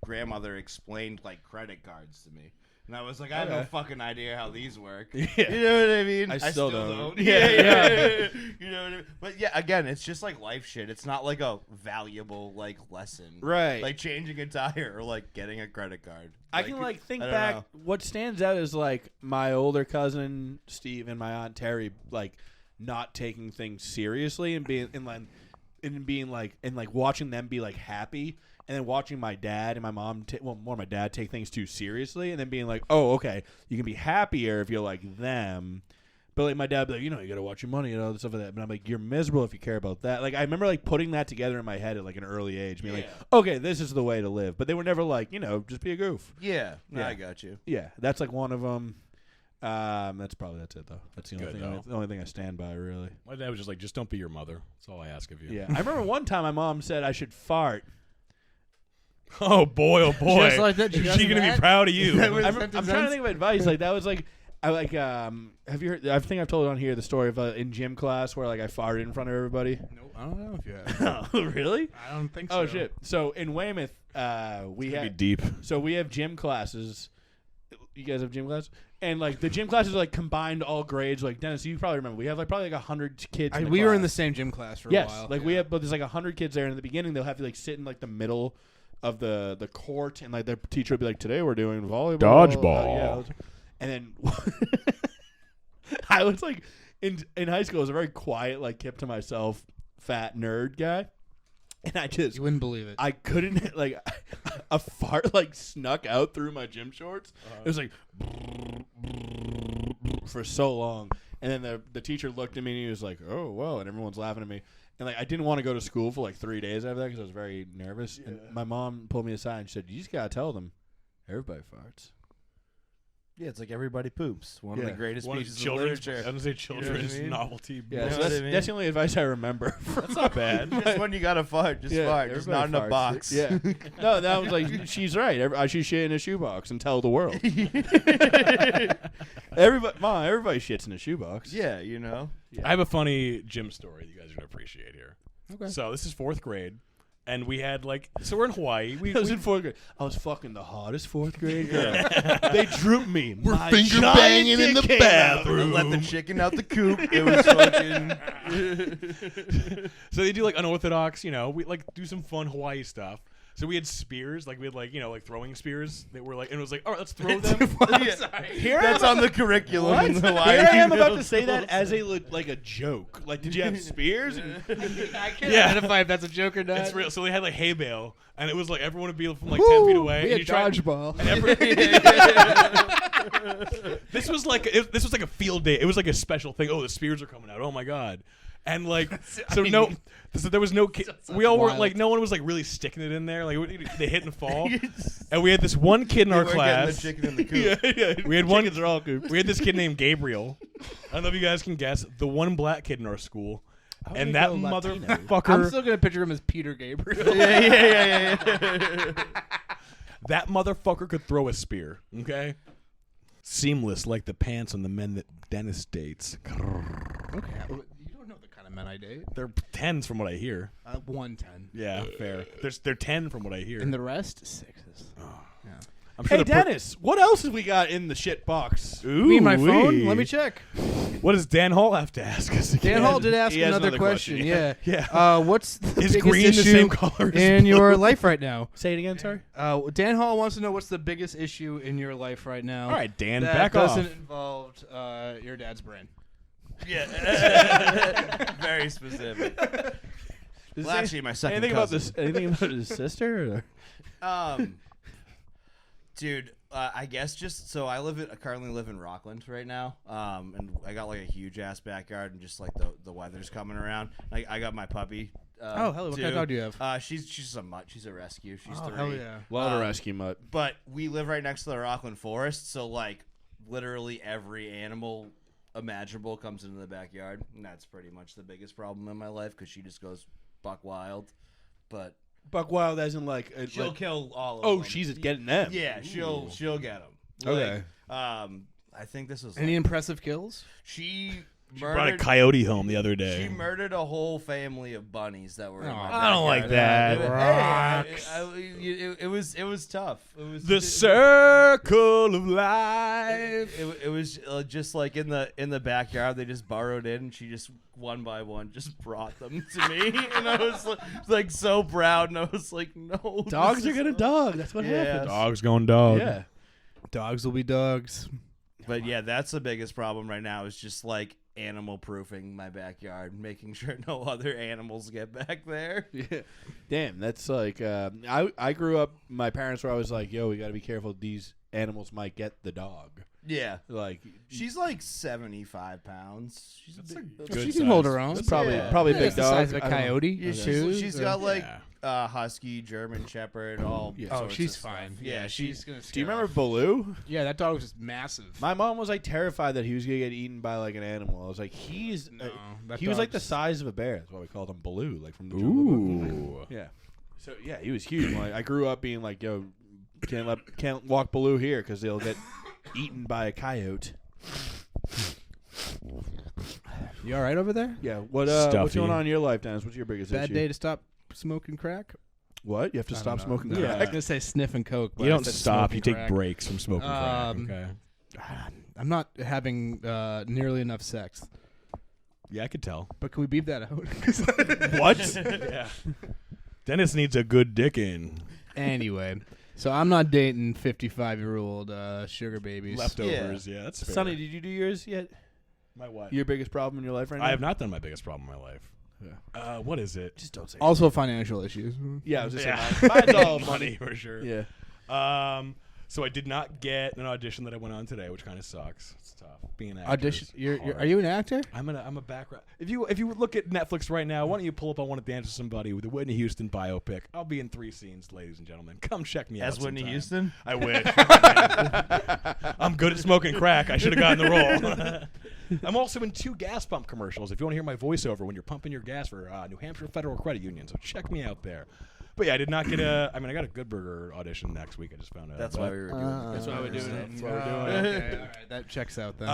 grandmother explained like credit cards to me. And I was like, I have no Okay. fucking idea how these work. Yeah. You know what I mean? I still don't. Yeah. You know what I mean? But yeah, again, it's just like life shit. It's not like a valuable like lesson. Right. Like changing a tire or like getting a credit card. I can like think I don't back. know. What stands out is like my older cousin Steve and my aunt Terry like not taking things seriously and being watching them be like happy, and then watching my dad and my mom, more my dad take things too seriously, and then being like, oh okay, you can be happier if you're like them. But like my dad would be like, you know, you gotta watch your money and all this stuff like that. But I'm like, you're miserable if you care about that. Like I remember like putting that together in my head at like an early age, being like, okay, this is the way to live. But they were never like, you know, just be a goof. Yeah. No, Yeah. I got you. Yeah, that's like one of them. That's it though. That's the only Good, thing. though. The only thing I stand by really. My dad was just like, just don't be your mother. That's all I ask of you. Yeah, I remember one time my mom said I should fart. Oh boy, oh boy. Just like that, Is just she gonna that? be proud of you? I'm trying to think of advice. Like that was like I like. Have you heard? I think I've told on here the story of in gym class where like I farted in front of everybody. Nope, I don't know if you have. Oh, really? I don't think so. Oh shit! So in Weymouth, we Be have deep. so we have gym classes. You guys have gym classes, and like the gym classes are like combined all grades. Like Dennis, you probably remember we have like probably like 100 kids. In the We were in the class. same gym class for Yes, a while. like we have, but there's like 100 kids there, and in the beginning they'll have to like sit in like the middle of the court, and like their teacher would be like, "Today we're doing volleyball, Dodgeball." and then I was like in high school, I was a very quiet, like kept to myself, fat nerd guy, and I just You wouldn't believe it. I couldn't like a fart like snuck out through my gym shorts. It was like for so long, and then the teacher looked at me and he was like, "Oh wow," and everyone's laughing at me. And like I didn't want to go to school for like 3 days after that because I was very nervous. And my mom pulled me aside and she said, "You just gotta tell them, everybody farts." Yeah, it's like everybody poops. One of the Yeah. greatest One of pieces of children's, literature. I was gonna say children's I mean? novelty. Yeah, know so what that's, I mean? that's the only advice I remember. That's not bad. Just when you gotta fart, just fart. Just not in a farts. box. Yeah. No, that was like she's right. I should shit in a shoebox and tell the world. Everybody shits in a shoebox. Yeah, you know. I have a funny gym story you guys are gonna appreciate here. Okay. So this is 4th grade, and we had like, so we're in Hawaii. I was in 4th grade. I was fucking the hottest 4th grade girl. They drooped me. We're My finger giant banging in dick the came bathroom. out. Let the chicken out the coop. It was fucking. So they do like unorthodox, you know, we like do some fun Hawaii stuff. So we had spears, like we had like, you know, like throwing spears that were like, and it was like, all right, let's throw them. Here That's on the curriculum in Hawaii. Here I am about middle to say that school. as a like a joke. Like, did you have spears? I can't Yeah. identify if that's a joke or not. It's real. So they had like hay bale, and it was like everyone would be from like 10 feet away. We and had you try- dodgeball. This was like a field day. It was like a special thing. Oh, the spears are coming out. Oh my god! And like, so there was no kid. We all were like, no one was like really sticking it in there. Like they hit and fall. And we had this one kid in our class. The chicken in the coop. yeah. We had one. Chickens are all cooped. We had this kid named Gabriel. I don't know if you guys can guess the one black kid in our school. would And you that go Latino? motherfucker. I'm still gonna picture him as Peter Gabriel. yeah. That motherfucker could throw a spear. Okay. Seamless like the pants on the men that Dennis dates. Okay, you don't know the kind of men I date. They're 10s from what I hear. 110. Yeah, fair. They're 10 from what I hear. And the rest 6s. Yeah. I'm sure Hey, the Dennis, what else have we got in the shit box? Ooh, Me and my phone. Let me check. What does Dan Hall have to ask us again? Dan Hall did ask He has another another question. question, Yeah. Yeah. What's the Is biggest green the issue same color as in your blue? life right now? Say it again, sorry. Dan Hall wants to know what's the biggest issue in your life right now. All right, Dan, that back off. doesn't involve your dad's brain. Yeah. Very specific. Well, actually, my second Anything cousin. about this? Anything about his sister? Or? Dude, I guess just so I currently live in Rockland right now, and I got like a huge ass backyard, and just like the weather's coming around. I got my puppy. Oh, hell, what kind of dog do you have? She's a mutt. She's a rescue. She's 3. Hell yeah. Love a rescue mutt. But we live right next to the Rockland Forest, so like literally every animal imaginable comes into the backyard, and that's pretty much the biggest problem in my life because she just goes buck wild. But Buck wild as in like she'll kill all of them. oh, she's getting them. Yeah, she'll get them. Okay. I think this was Any impressive kills? she Brought a murdered. coyote home the other day. She murdered a whole family of bunnies that were. In my I don't like backyard. that. It was tough. It was The circle of life. It was just like in the backyard. They just burrowed in, and she just one by one just brought them to me, and I was like so proud, and I was like, no, Dogs this are is gonna dog. That's what Yeah. happens. Dog's going dog. Yeah. Dogs will be dogs. But yeah, that's the biggest problem right now is just like animal proofing my backyard, making sure no other animals get back there. Yeah. Damn, that's like I grew up. My parents were always like, "Yo, we got to be careful. These animals might get the dog." Yeah. Like She's like 75 pounds. She's a big, She Good can size. hold her own. that's probably Yeah. probably a big That's the dog. size of a I don't know. coyote. yeah, too, she's so- got like Yeah. husky, German shepherd, all. Yeah. Oh, sorts she's of stuff. fine. Yeah, she's gonna. Do you remember Baloo? Yeah, that dog was just massive. My mom was like terrified that he was gonna get eaten by like an animal. I was like, he's that he was like the dog's- size of a bear. That's why we called him Baloo, like from the Jungle Book. Ooh. Yeah. So yeah, he was huge. Like I grew up being like, yo, can't walk Baloo here because they'll get eaten by a coyote. You all right over there? Yeah. What's Stuffy. going on in your life, Dennis? What's your biggest Bad issue? day to stop smoking crack. What? You have to stop smoking Yeah, I was crack? gonna say sniffing coke. But You I don't said stop. smoking You take crack. breaks from smoking crack. Um, Okay. I'm not having nearly enough sex. Yeah, I could tell. But can we beep that out? What? Yeah. Dennis needs a good dick in. Anyway, so I'm not dating 55-year-old sugar babies. Leftovers. Yeah, that's fair. Sonny, did you do yours yet? My what? Your biggest problem in your life right now? I have not done my biggest problem in my life. Yeah. What is it? Just don't say. Also financial issues. Yeah, I was just Yeah. saying. Mine's all money money. for sure. Yeah. So I did not get an audition that I went on today, which kind of sucks. It's tough. Being an actor Audition. is You're, hard. are you an actor? I'm a background. If you look at Netflix right now, why don't you pull up I Want to Dance with Somebody with the Whitney Houston biopic? I'll be in 3 scenes, ladies and gentlemen. Come check me out. As Whitney sometime. Houston. I wish. I'm good at smoking crack. I should have gotten the role. I'm also in 2 gas pump commercials. If you want to hear my voiceover when you're pumping your gas for New Hampshire Federal Credit Union, so check me out there. But yeah, I did not get I got a Good Burger audition next week. I just found out. That's why we were doing. That's why we're doing it. That's what we're doing. Okay, all right, that checks out then.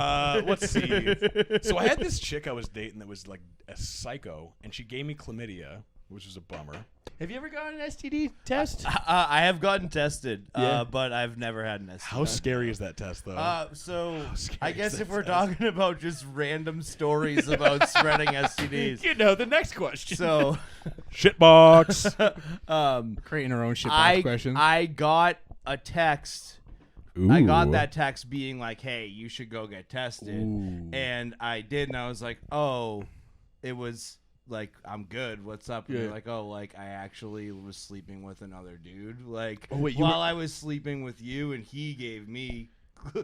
Let's see. So I had this chick I was dating that was like a psycho, and she gave me chlamydia, which was a bummer. Have you ever gotten an STD test? I have gotten tested, Yeah. but I've never had an STD. How scary is that test, though? So scary I is guess that if we're test? talking about just random stories about spreading STDs, You know the next question. so Shitbox. Creating our own shit I question. I got a text. I got that text being like, "Hey, you should go get tested," and I did, and I was like, "Oh, it was." Like, I'm good. What's up? And Yeah. they're like, oh, like, I actually was sleeping with another dude. Like, Oh, wait, you while were- I was sleeping with you, and he gave me.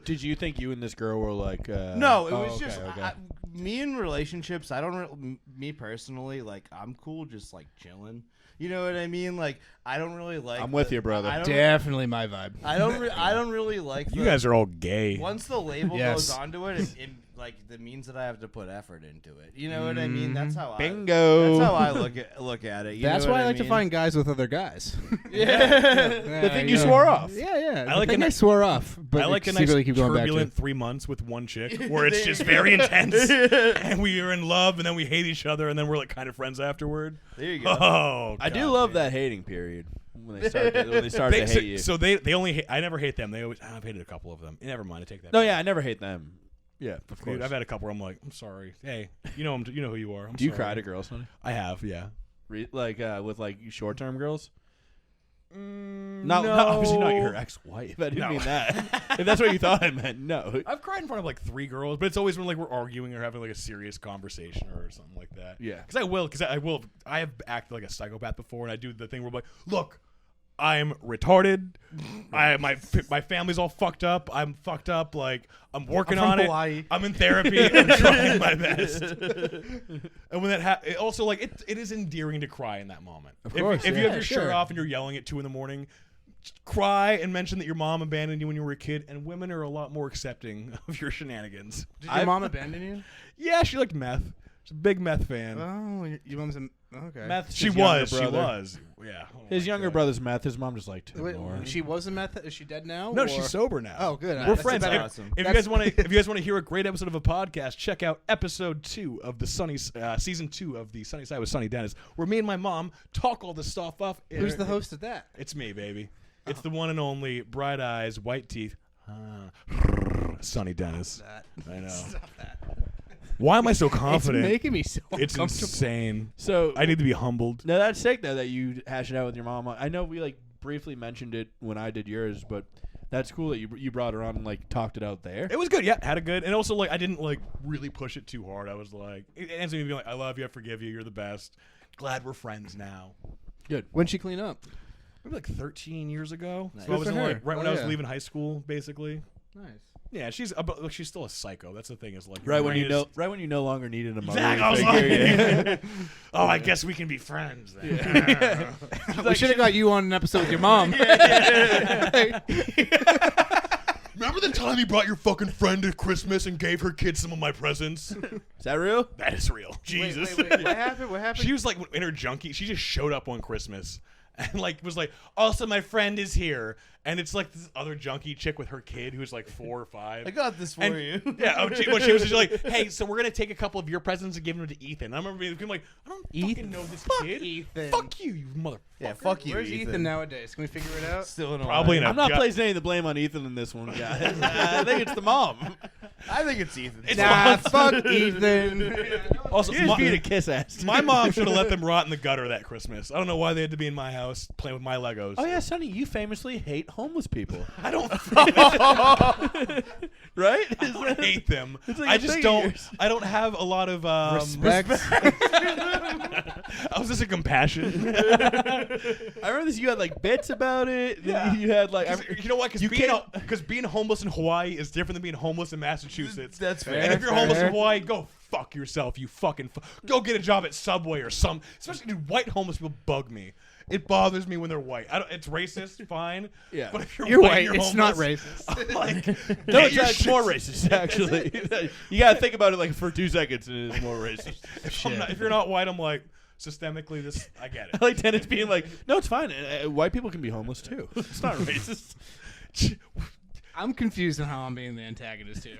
Did you think you and this girl were like? No, it was okay, just okay. me in relationships, I don't. Me personally, like I'm cool, just like chilling. You know what I mean? Like I don't really like. I'm with you, brother. I don't, Definitely my vibe. I don't really like. You guys are all gay. Once the label Yes. goes onto it, like that means that I have to put effort into it. You know what I mean? That's how Bingo. That's how I look at it. You That's know why what I like to mean? find guys with other guys. The thing you swore off. Yeah. I like I a swore off, but I like a nice secretly keep going back to. turbulent 3 months with one chick where it's just very intense and we are in love and then we hate each other and then we're like kind of friends afterward. There you go. Oh, I do God, love dude. that hating period when they start to hate you. So they only hate, I never hate them. They always I've hated a couple of them. Never mind, I take that. No, back. yeah, I never hate them. Yeah, of course. Dude, I've had a couple where I'm like, I'm sorry. Hey, you know who you are. I'm Do you sorry. cry to girls, honey? I have, yeah. Like with like short-term girls? No, Obviously not your ex-wife. I didn't No. mean that. If that's what you thought I meant, no. I've cried in front of like 3 girls, but it's always when like we're arguing or having like a serious conversation or something like that. Yeah. Because I have acted like a psychopath before, and I do the thing where I'm like, look, I'm retarded. My family's all fucked up. I'm fucked up. Like I'm working I'm from on it. Hawaii. I'm in therapy. I'm trying my best. And when that it also like it is endearing to cry in that moment. Of course, if you yeah, have your sure. shirt off and you're yelling at 2 a.m, just cry and mention that your mom abandoned you when you were a kid. And women are a lot more accepting of your shenanigans. Did your mom abandon you? Yeah, she liked meth. She's a big meth fan. Oh, your mom's okay. Meth. She was. Yeah. Oh His my younger God. brother's meth. His mom just liked him Wait, more. she was a meth. Is she dead now? No, or? she's sober now. Oh, good. We're That's friends. better. Awesome. If you guys want to hear a great episode of a podcast, check out episode 2 of the season 2 of the Sunny Side with Sunny Dennis, where me and my mom talk all this stuff off. Who's the host of that? It's me, baby. It's the one and only, bright eyes, white teeth, Sunny Dennis. I know. Stop that. Why am I so confident? It's making me so It's uncomfortable. insane. So I need to be humbled. no, that's sick though that you hash it out with your mom. I know we like briefly mentioned it when I did yours, but that's cool that you brought her on and like talked it out there. It was good, yeah. Had a good, and also like I didn't like really push it too hard. I was like, it ends with me being like, I love you, I forgive you, you're the best. Glad we're friends now. Good. When'd she clean up? Maybe like 13 years ago. Nice. So I was Good in, for like her. right when Oh, I was yeah. leaving high school, basically. Nice. Yeah, she's still a psycho. That's the thing is like Right your when you brain is- no longer needed a mother. Exactly. I was figure, like, oh, I guess we can be friends then. We should have got you on an episode with your mom. Remember the time you brought your fucking friend to Christmas and gave her kid some of my presents? Is that real? That is real. Jesus. Wait. What happened? What happened? She was like in her junkie. She just showed up on Christmas and like was like, also my friend is here. And it's like this other junkie chick with her kid who's like 4 or 5. I got this for And- you. Yeah, she was just like, hey, so we're gonna take a couple of your presents and give them to Ethan. I remember being like, I don't fucking know this kid. Ethan. Fuck you, you motherfucker. Yeah, fuck you. Where's Ethan nowadays? Can we figure it out? Still in Probably Ohio. in I'm not Yeah. placing any of the blame on Ethan in this one, guys. I think it's the mom. I think it's Ethan. It's Nah, fine. fuck Ethan. Also, You just beat a kiss ass. my mom should have let them rot in the gutter that Christmas. I don't know why they had to be in my house playing with my Legos. Oh yeah, Sonny, you famously hate homeless people, I don't right? I don't hate them. like I a just thing of don't. yours. I don't have a lot of Respect. I was just a compassion. I remember this. You had like bits about it. Yeah. You had like, You know what? You Because being homeless in Hawaii is different than being homeless in Massachusetts. That's fair. And if you're homeless fair. in Hawaii, go fuck yourself. You fucking go get a job at Subway or some. Especially dude, white homeless people bug me. It bothers me when they're white. It's racist, fine. Yeah. But if you're, You're white, white. you're It's not homeless, racist. I'm like, no, get your it's more shit- racist actually. You gotta think about it like for 2 seconds, and it is more racist. if you're not white, I'm like, systemically, this I get I it. like tenants being like, no, it's fine. White people can be homeless too. It's not racist. I'm confused on how I'm being the antagonist here.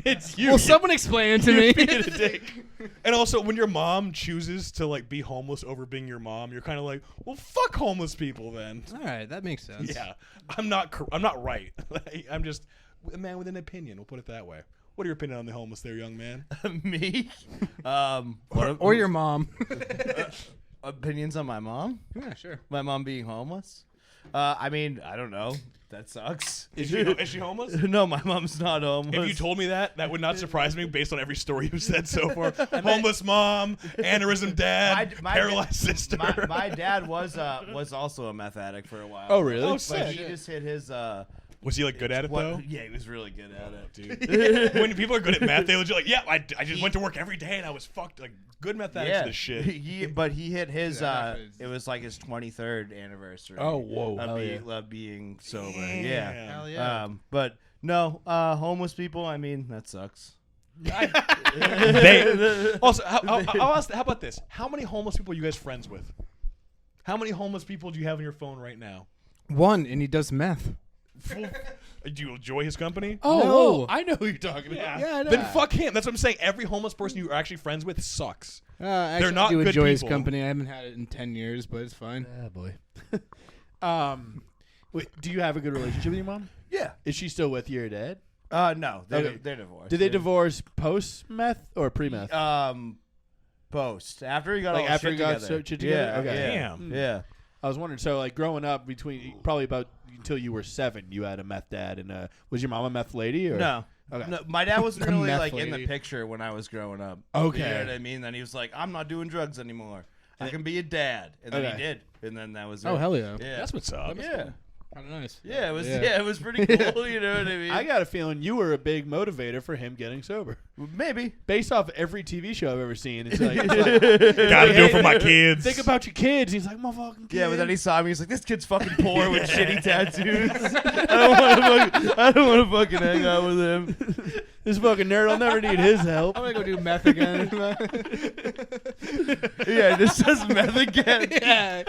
It's you. Will someone explain it to me? Being a dick. And also, when your mom chooses to like be homeless over being your mom, you're kind of like, well, fuck homeless people then. All right, that makes sense. Yeah, I'm not right. I'm just a man with an opinion. We'll put it that way. What are your opinion on the homeless, there, young man? Me? Or your mom. Opinions on my mom? Yeah, sure. My mom being homeless? I mean, I don't know. That sucks. Is she homeless? No, my mom's not homeless. If you told me that would not surprise me based on every story you've said so far. Homeless mom, aneurysm dad, paralyzed sister. My dad was also a meth addict for a while. Oh, really? Oh, But sick. he just hit his Was he like good at it though? Yeah, he was really good at it. Dude. When people are good at math, they legit like, yeah, I just went to work every day and I was fucked. Like good mathematics Yeah, this shit. But he hit his. Yeah, It was like his 23rd anniversary. Oh, whoa. Of being sober. Yeah. Hell yeah. But no, homeless people. I mean, that sucks. Also, how about this? How many homeless people are you guys friends with? How many homeless people do you have on your phone right now? One, and he does meth. Do you enjoy his company? No. I know who you're talking about. Yeah, I know. Then fuck him. That's what I'm saying. Every homeless person you're actually friends with sucks. Actually, They're not I do good enjoy his people. company. I haven't had it in 10 years, but it's fine. Yeah, boy. Wait, do you have a good relationship with your mom? Yeah. Is she still with your dad? No, they're Okay. they're divorced. Did they divorce post meth or pre meth? Post after he got Like all after shit he got together. shit together? Yeah. Okay. Yeah. Damn. Yeah. I was wondering. So, like, growing up, between probably about until you were 7, you had a meth dad, and was your mom a meth lady? Or? No. Okay. No, my dad wasn't A really meth like in lady. the picture when I was growing up. Okay. You know what I mean? Then he was like, I'm not doing drugs anymore. I can be a dad. And then Okay. he did. And then that was it. Oh, hell yeah. Yeah. That's what's up. Yeah. Kind of nice. Yeah, it was Yeah. it was pretty cool, you know what I mean? I got a feeling you were a big motivator for him getting sober. Maybe. Based off every TV show I've ever seen, it's like, Gotta do it for my kids. think about your kids. He's like, motherfucking kids. Yeah, but then he saw me. He's like, "This kid's fucking poor with shitty tattoos. I don't want to fucking hang out with him." This fucking nerd will never need his help. I'm going to go do meth again. Yeah, this does meth again. yeah.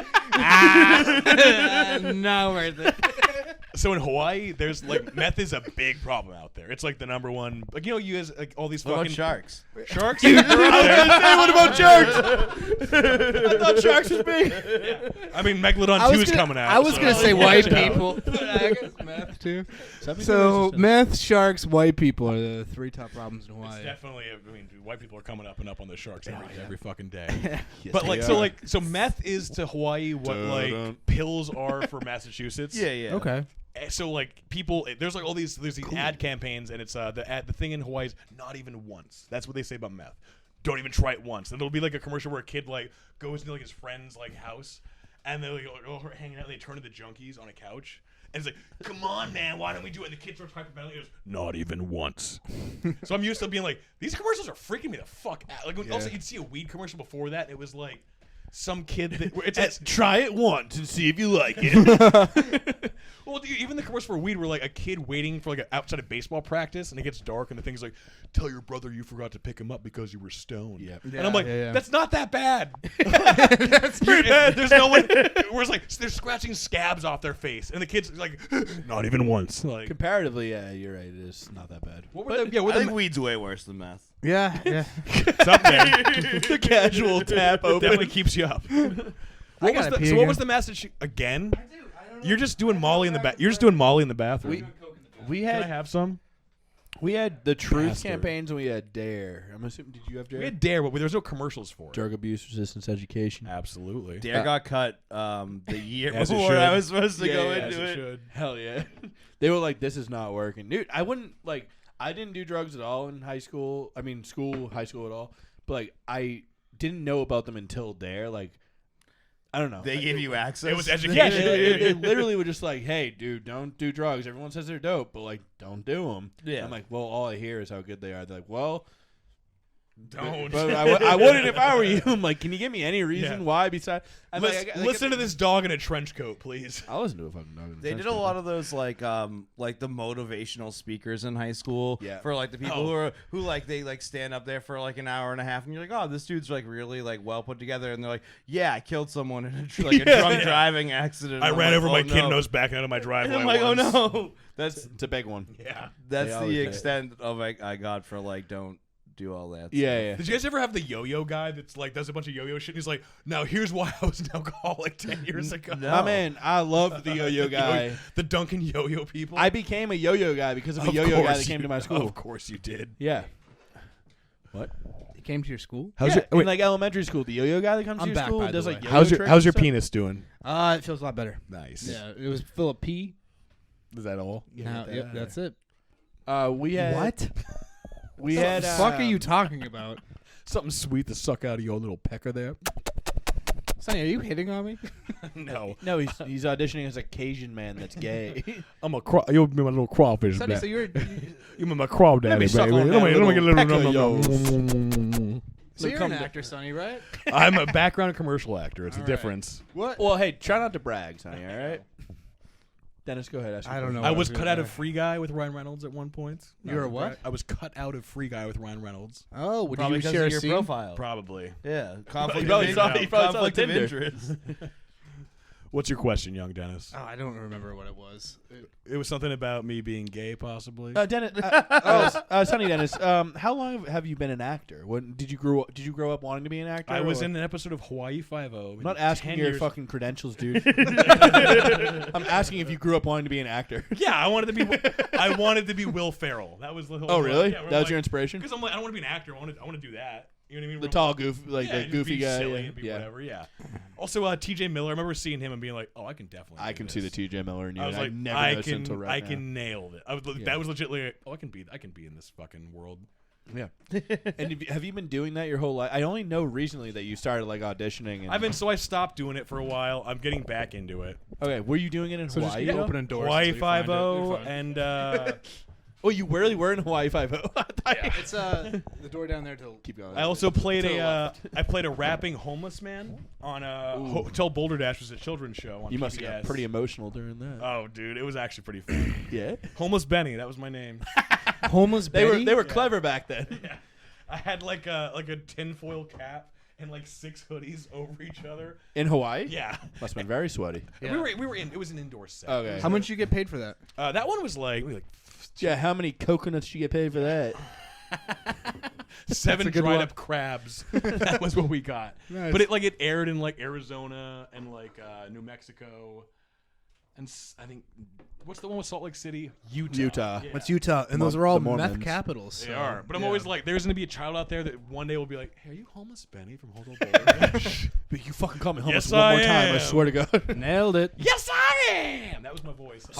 Not worth it. So in Hawaii, there's like meth is a big problem out there. It's like the number one. Like you guys like all these What about fucking sharks? sharks. They're out there. What about sharks? I thought sharks was big. I mean, Megalodon 2 is coming out. I was so- going to say white Watch out. people. I guess meth, too. So So, meth, sharks, white people are the 3 top problems in It's Hawaii. definitely. I mean, white people are coming up and up on the sharks every fucking day. Yes, But they like, are. so meth is to Hawaii what Dun-dun. like pills are for Massachusetts. Yeah, yeah. Okay. So like people, there's like all these ad campaigns, and it's the thing in Hawaii is not even once. That's what they say about meth. Don't even try it once. And there'll be like a commercial where a kid like goes into like his friend's like house, and they're like all hanging out. And they turn to the junkies on a couch, and it's like, "Come on, man, why don't we do it?" And the kid starts hyperventilating. He goes, "Not even once." So I'm used to being like, these commercials are freaking me the fuck out. Like also you'd see a weed commercial before that, and it was like some kid that it's try it once and see if you like it. well, dude, even the commercial for weed were like a kid waiting for like outside of baseball practice, and it gets dark, and the thing's like, "Tell your brother you forgot to pick him up because you were stoned." Yep. And I'm like, Yeah. "That's not that bad." That's pretty bad. There's no one. Whereas like they're scratching scabs off their face, and the kid's like, "Not even once." Like, Comparatively, yeah, you're right. It is not that bad. what were the? Yeah, I what think the? weed's way worse than meth. Yeah, yeah. It's up there. The casual tap Definitely keeps you up. What was gotta the? pee So what again. was the message again? You're just doing Molly in the back. You're just doing Molly in the bathroom. We Can I had have some? we had the truth Bastard. campaigns and we had Dare. I'm assuming. Did you have Dare? We had Dare, but there was no commercials for it. Drug abuse resistance education. Absolutely. Dare got cut the year As it before should. I was supposed to Yeah, go yeah, into it. should. Hell yeah. They were like, this is not working. Dude, I wouldn't, like, I didn't do drugs at all in high school. I mean, high school at all. But, like, I didn't know about them until Dare. Like, I don't know. They gave you access. It was Yeah, education. they literally were just like, hey, dude, don't do drugs. Everyone says they're dope, but, like, don't do them. Yeah. I'm like, well, all I hear is how good they are. They're like, well, Don't. but I wouldn't if I were you. I'm like, can you give me any reason Yeah. why besides? I'm Listen, like, listen to this dog in a trench coat, please. I'll listen to a fucking dog. They did a lot of those like the motivational speakers in high school. Yeah. For like the people who like they like stand up there for like an hour and a half, and you're like, oh, this dude's like really like well put together, and they're like, yeah, I killed someone in a a drunk driving accident. I I'm ran like, over oh, my kid no. and I was backing out of my driveway. And I'm like, oh once. no. It's a big one. Yeah. That's They always the say it. extent of like I got for like don't do all that. Yeah, yeah. Did you guys ever have the yo-yo guy that's like does a bunch of yo-yo shit? And he's like, now here's why I was an alcoholic 10 years ago. My man, I love the yo-yo guy. The Duncan yo-yo people. I became a yo-yo guy because of a Of yo-yo guy course that came you- to my school. Of course you did. Yeah. What? He came to your school? Yeah, in like elementary school, the yo-yo guy that comes I'm to your back, school by and the does way. like yo-yo How's tricks your and stuff? penis doing? It feels a lot better. Nice. Yeah, it was full of pee. Is that all? Now, yep, that's it. We had What? We What had. the fuck are you talking about? Something sweet to suck out of your little pecker there. Sonny, are you hitting on me? No. No, he's auditioning as a Cajun man that's gay. I'm a you'll be my little crawfish. Sonny, back. so you're You my craw daddy, me suck baby. on that Let me get a little little pecker, so you're an actor, Sonny, right? I'm a background commercial actor. It's All a right. difference. What? Well, hey, try not to brag, Sonny. All right. Dennis, go ahead. Ask your I don't know. question. I was gonna cut out say. of Free Guy with Ryan Reynolds at one point. You were what? I was cut out of Free Guy with Ryan Reynolds. Oh, would Probably you because share of a your scene? profile. Probably. Yeah, conflict probably of saw- interest. he probably saw Conflict of Tinder. interest. What's your question, young Dennis? Oh, I don't remember what it was. It was something about me being gay, possibly. Dennis, Sonny Dennis, how long have you been an actor? When did you grow up wanting to be an actor? I was or- in an episode of Hawaii Five-0. I'm not asking 10 your years. fucking credentials, dude. I'm asking if you grew up wanting to be an actor. Yeah, I wanted to be Will Ferrell. That was the whole. Oh, really? Yeah, That was your inspiration? Because I'm like, I don't want to be an actor. I want to do that. You know what I mean? The Where tall I'm goof, like yeah, the just goofy be guy. silly Yeah. and be Yeah. whatever. Yeah. Also, T.J. Miller. I remember seeing him and being like, "Oh, I can definitely." I do can see the this. T.J. Miller in you. I was and like, never I noticed can, until right I now. can nail it. Yeah. That was legitimately like, oh, I can be in this fucking world. Yeah. And have you been doing that your whole life? I only know recently that you started like auditioning. And So I stopped doing it for a while. I'm getting back into it. Okay, were you doing it in So just Hawaii? keep though? opening doors. Hawaii until you find it. You're 5-0 fine. and Oh, you really were in Hawaii 5-0. Yeah, it's the door down there till Keep going. I also played To the I played a rapping homeless man on Hotel Boulder Dash, was a children's show on You must have PBS. got pretty emotional during that. Oh, dude, it was actually pretty fun. Yeah. Homeless Benny, that was my name. homeless. They Betty? were clever back then. Yeah. I had like a tinfoil cap and like 6 hoodies over each other. In Hawaii? Yeah. Must have been very sweaty. Yeah. We were in. It was an indoor set. Okay. How much you get paid for that? That one was like Yeah, how many coconuts you get paid for that? 7 a good dried one. up crabs. That was what we got. Nice. But it aired in like Arizona and like New Mexico, and I think what's the one with Salt Lake City? Utah. Yeah. What's Utah? And Mo- those are all the meth Mormons. capitals. They so, are. But I'm yeah. always like, there's going to be a child out there that one day will be like, hey, are you homeless Benny from Hotel Boulder? But you fucking call me homeless Yes, one more I time, I am. swear to God. nailed it. Yes, I am. That was my voice. Do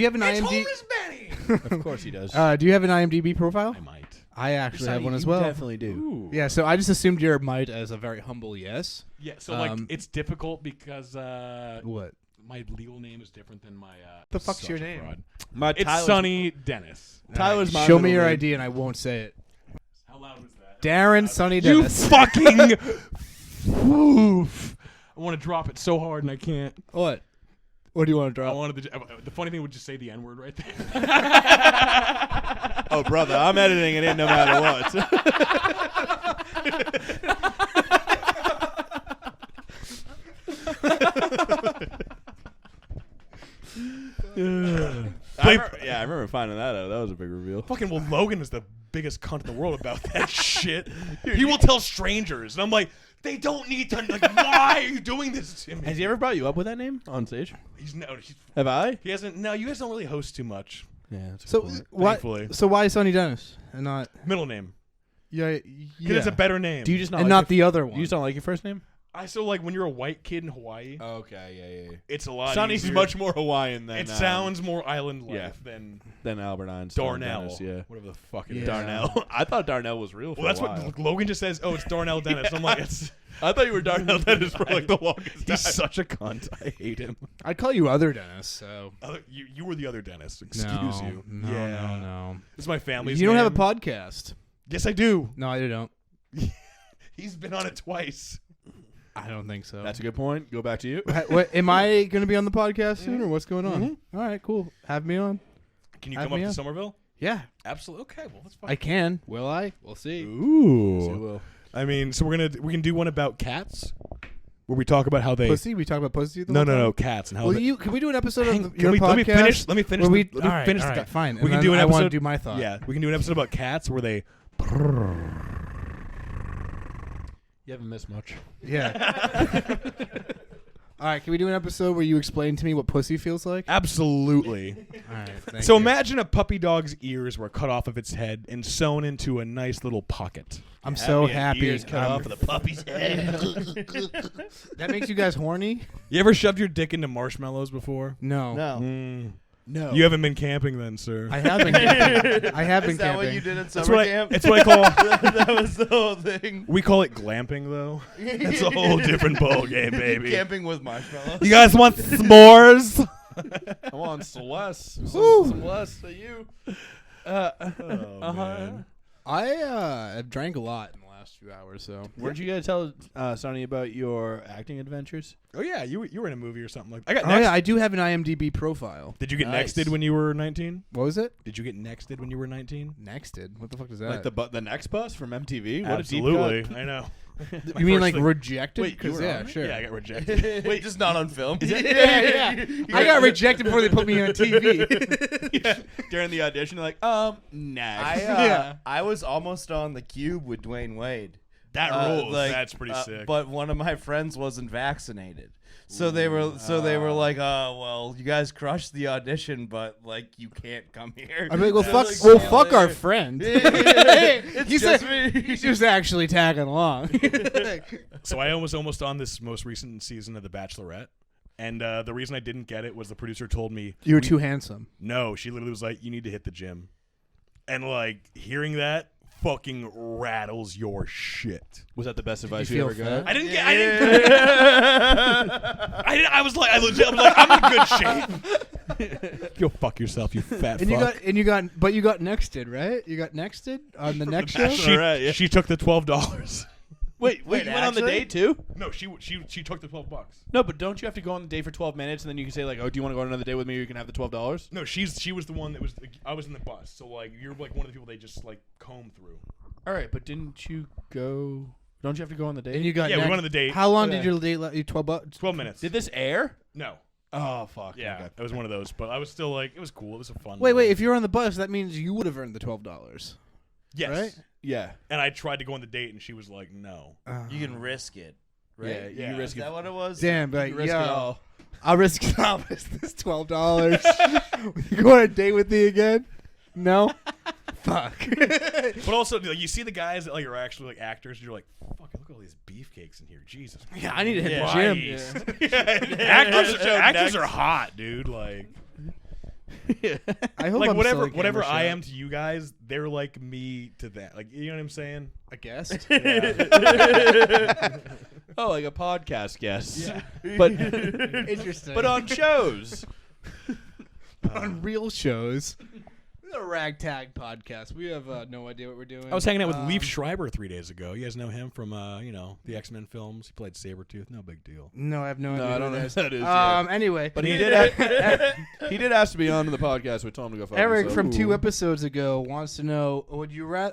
you have an It's IMDb? homeless Benny. Of course he does. Do you have an IMDb profile? I might. I actually Sonny, have one as you well. definitely do. Ooh. Yeah, so I just assumed your might as a very humble yes. Yeah. So like, Um, it's difficult because What? my legal name is different than my. The fuck's such your a name? fraud. My It's Tyler's- Sonny Dennis. Tyler's my Show me middle your name. ID and I won't say it. How loud was that? Darren Sonny You Dennis. fucking. Oof. I want to drop it so hard and I can't. What? What do you want to I drop? wanted to. The funny thing would just say the N word right there. Oh, brother, I'm editing it in no matter what. I remember finding that out. That was a big reveal. Fucking Logan is the biggest cunt in the world about that shit. He will tell strangers, and I'm like, they don't need to. Like, why are you doing this to me? Has he ever brought you up with that name on stage? He's Have I? he hasn't. No, you guys don't really host too much. Yeah. That's a So good point. why? Thankfully. So why Sonny Dennis and not? Middle name. Yeah, Because it's a better name. Do you just not and like not your, the other You one. just don't like your first name? I still like when you're a white kid in Hawaii. Okay, yeah. It's a lot. Sonny's easier. much more Hawaiian than It sounds more island life yeah. than Albert Einstein. Darnell. Dennis, yeah. Whatever the fuck it Yeah. is. Darnell. I thought Darnell was real. For Well, that's a while. what Logan just says. Oh, it's Darnell Dennis. I'm like, it's. I thought you were Darnell Dennis for like the longest time. He's such a cunt. I hate him. I'd call you other Dennis. So You were the other Dennis. Excuse no, you. No, yeah. no. This is my family's You don't have a name. podcast. Yes, I do. No, I don't. He's been on it twice. I don't think so. That's a good point. Go back to you. What, am I going to be on the podcast soon, or what's going on? All right, cool. Have me on. Can you Have come up me to on. Somerville? Yeah, Absolutely. Okay. Well, that's fine. I can. Will I? We'll see. Ooh. I mean, so we can do one about cats, where we talk about how they. Pussy? We talk about pussy. The No, whole no, time? no, cats and how. Well, they, can we do an episode Hang- of can your we- podcast? let me finish. Let me finish. Where we, let me all right, finish. all the right, guy. fine. We And can then do an I episode. want to do my thought. Yeah, we can do an episode about cats where they. You haven't missed much. Yeah. All right, can we do an episode where you explain to me what pussy feels like? Absolutely. All right. Thank So you. imagine a puppy dog's ears were cut off of its head and sewn into a nice little pocket. I'm so happy. Ears cut off of the puppy's head. That makes you guys horny? You ever shoved your dick into marshmallows before? No. No. Mm. No. You haven't been camping then, sir. I have been camping. I have been Is that camping. what you did at That's summer what camp? it's what I call. That was the whole thing. We call it glamping, though. That's a whole different ball game, baby. Camping with marshmallows. You guys want s'mores? Come on, Celeste. Celeste, to you. Oh, man. I have drank a lot in the last few hours, so. Weren't you gonna tell Sonny about your acting adventures? Oh yeah, you were in a movie or something like. I got Oh next. yeah, I do have an IMDb profile. Did you get Nice. nexted when you were 19? What was it? Did you get nexted when you were 19? Nexted. What the fuck is that? Like the next bus from MTV? What Absolutely, a deep cut. I know. you mean like thing- rejected? Wait, you 'Cause, were yeah, on it? sure. Yeah, I got rejected. Wait, just not on film. yeah. I got rejected before they put me on TV. Yeah. During the audition, they're like, next. Yeah. I was almost on The Cube with Dwayne Wade. That rules. That's pretty sick. But one of my friends wasn't vaccinated. So they were like, well, you guys crushed the audition, but like you can't come here. I'm like, well, So, fuck, like, fuck our friend. It's He's just like- me. He's just actually tagging along. So I almost on this most recent season of The Bachelorette, and the reason I didn't get it was the producer told me You were too handsome. no. She literally was like, "You need to hit the gym," and like hearing that fucking rattles your shit. Was that the best advice you you ever feel got? fat? I didn't get. I was like, I'm in good shape. Go fuck yourself, you fat And fuck. you got nexted, right? You got nexted on the next show. She took the $12. Wait, you went on the actually? date too? No, she took the $12. No, but don't you have to go on the date for 12 minutes and then you can say like, oh, do you want to go on another date with me or you can have the $12? No, she was the one that was. I was in the bus, so like you're like one of the people they just like comb through. All right, but didn't you go? Don't you have to go on the date? And you got Yeah, we next- went on the date. How long Okay. did your date last? 12 bucks? 12 minutes. Did this air? No. Oh fuck. Yeah, Okay. it was one of those, but I was still like, it was cool. It was a fun. Wait. If you're on the bus, that means you would have earned the $12. yes, right? Yeah. and I tried to go on the date, and she was like, no. You can risk it, right? Yeah, you risk Is it. that what it was? Damn, You but can risk it all. I'll risk this $12. You go on a date with me again? No. Fuck. But also, like, you see the guys that like are actually like actors, and you're like, fucking look at all these beefcakes in here, Jesus. Yeah, I need to hit Yeah. the gym. Christ. Actors are hot, dude. Like, I hope like I'm whatever still whatever camera I shy. am to you guys, they're like me to that. Like, you know what I'm saying? A guest. Oh, like a podcast guest. Yeah. But Interesting. but on shows. on real shows. This is a ragtag podcast. We have no idea what we're doing. I was hanging out with Leif Schreiber 3 days ago. You guys know him from the X-Men films. He played Sabretooth. No big deal. No, I have no idea. I don't who know that is. who that is, yeah. Anyway, But he did he did ask to be on the podcast. We told him to go fuck Eric himself. from 2 episodes ago wants to know: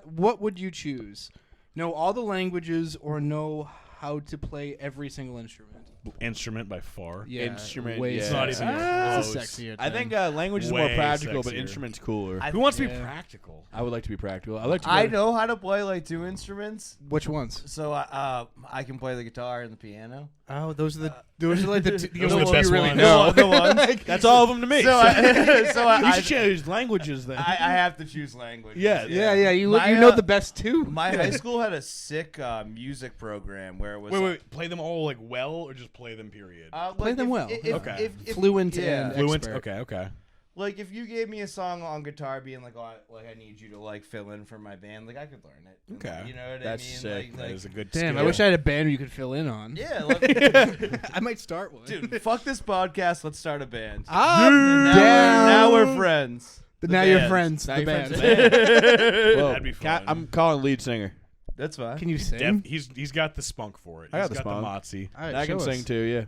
what would you choose? Know all the languages or know how to play every single instrument? Instrument by far. Yeah, Instrument, way yeah. It's not even That's a close. sexier. I think thing. language is more Way practical, but sexier. instruments cooler. I- Who wants to be Yeah. practical? I would like to be practical. I like to. I know how to play like 2 instruments, Which ones? so I can play the guitar and the piano. Oh, those are like the Those are the ones best you really ones. know. The ones. That's all of them to me. So I you should choose languages then. I have to choose language. Yeah. Yeah. You My, know the best too. My high school had a sick music program where it was Wait. Play them all like well, or just play them? Period. Play them well. Okay. Fluent yeah. and Fluent. expert. Okay. Like if you gave me a song on guitar, being like, "Oh, I need you to like fill in for my band," like I could learn it. Okay. You know what That's I mean? sick. That Like, is a good. Damn, I skill. wish I had a band you could fill in on. yeah, like, I might start one. dude, fuck this podcast. Let's start a band. I'm now, down. now we're friends. The Now you're band. friends. Now The you're band. friends. Whoa, That'd be fun. I'm calling lead singer. That's fine. Can you sing? He's got the spunk for it. I got He's the got spunk. the motsy. All right, I can show sing us. too. Yeah.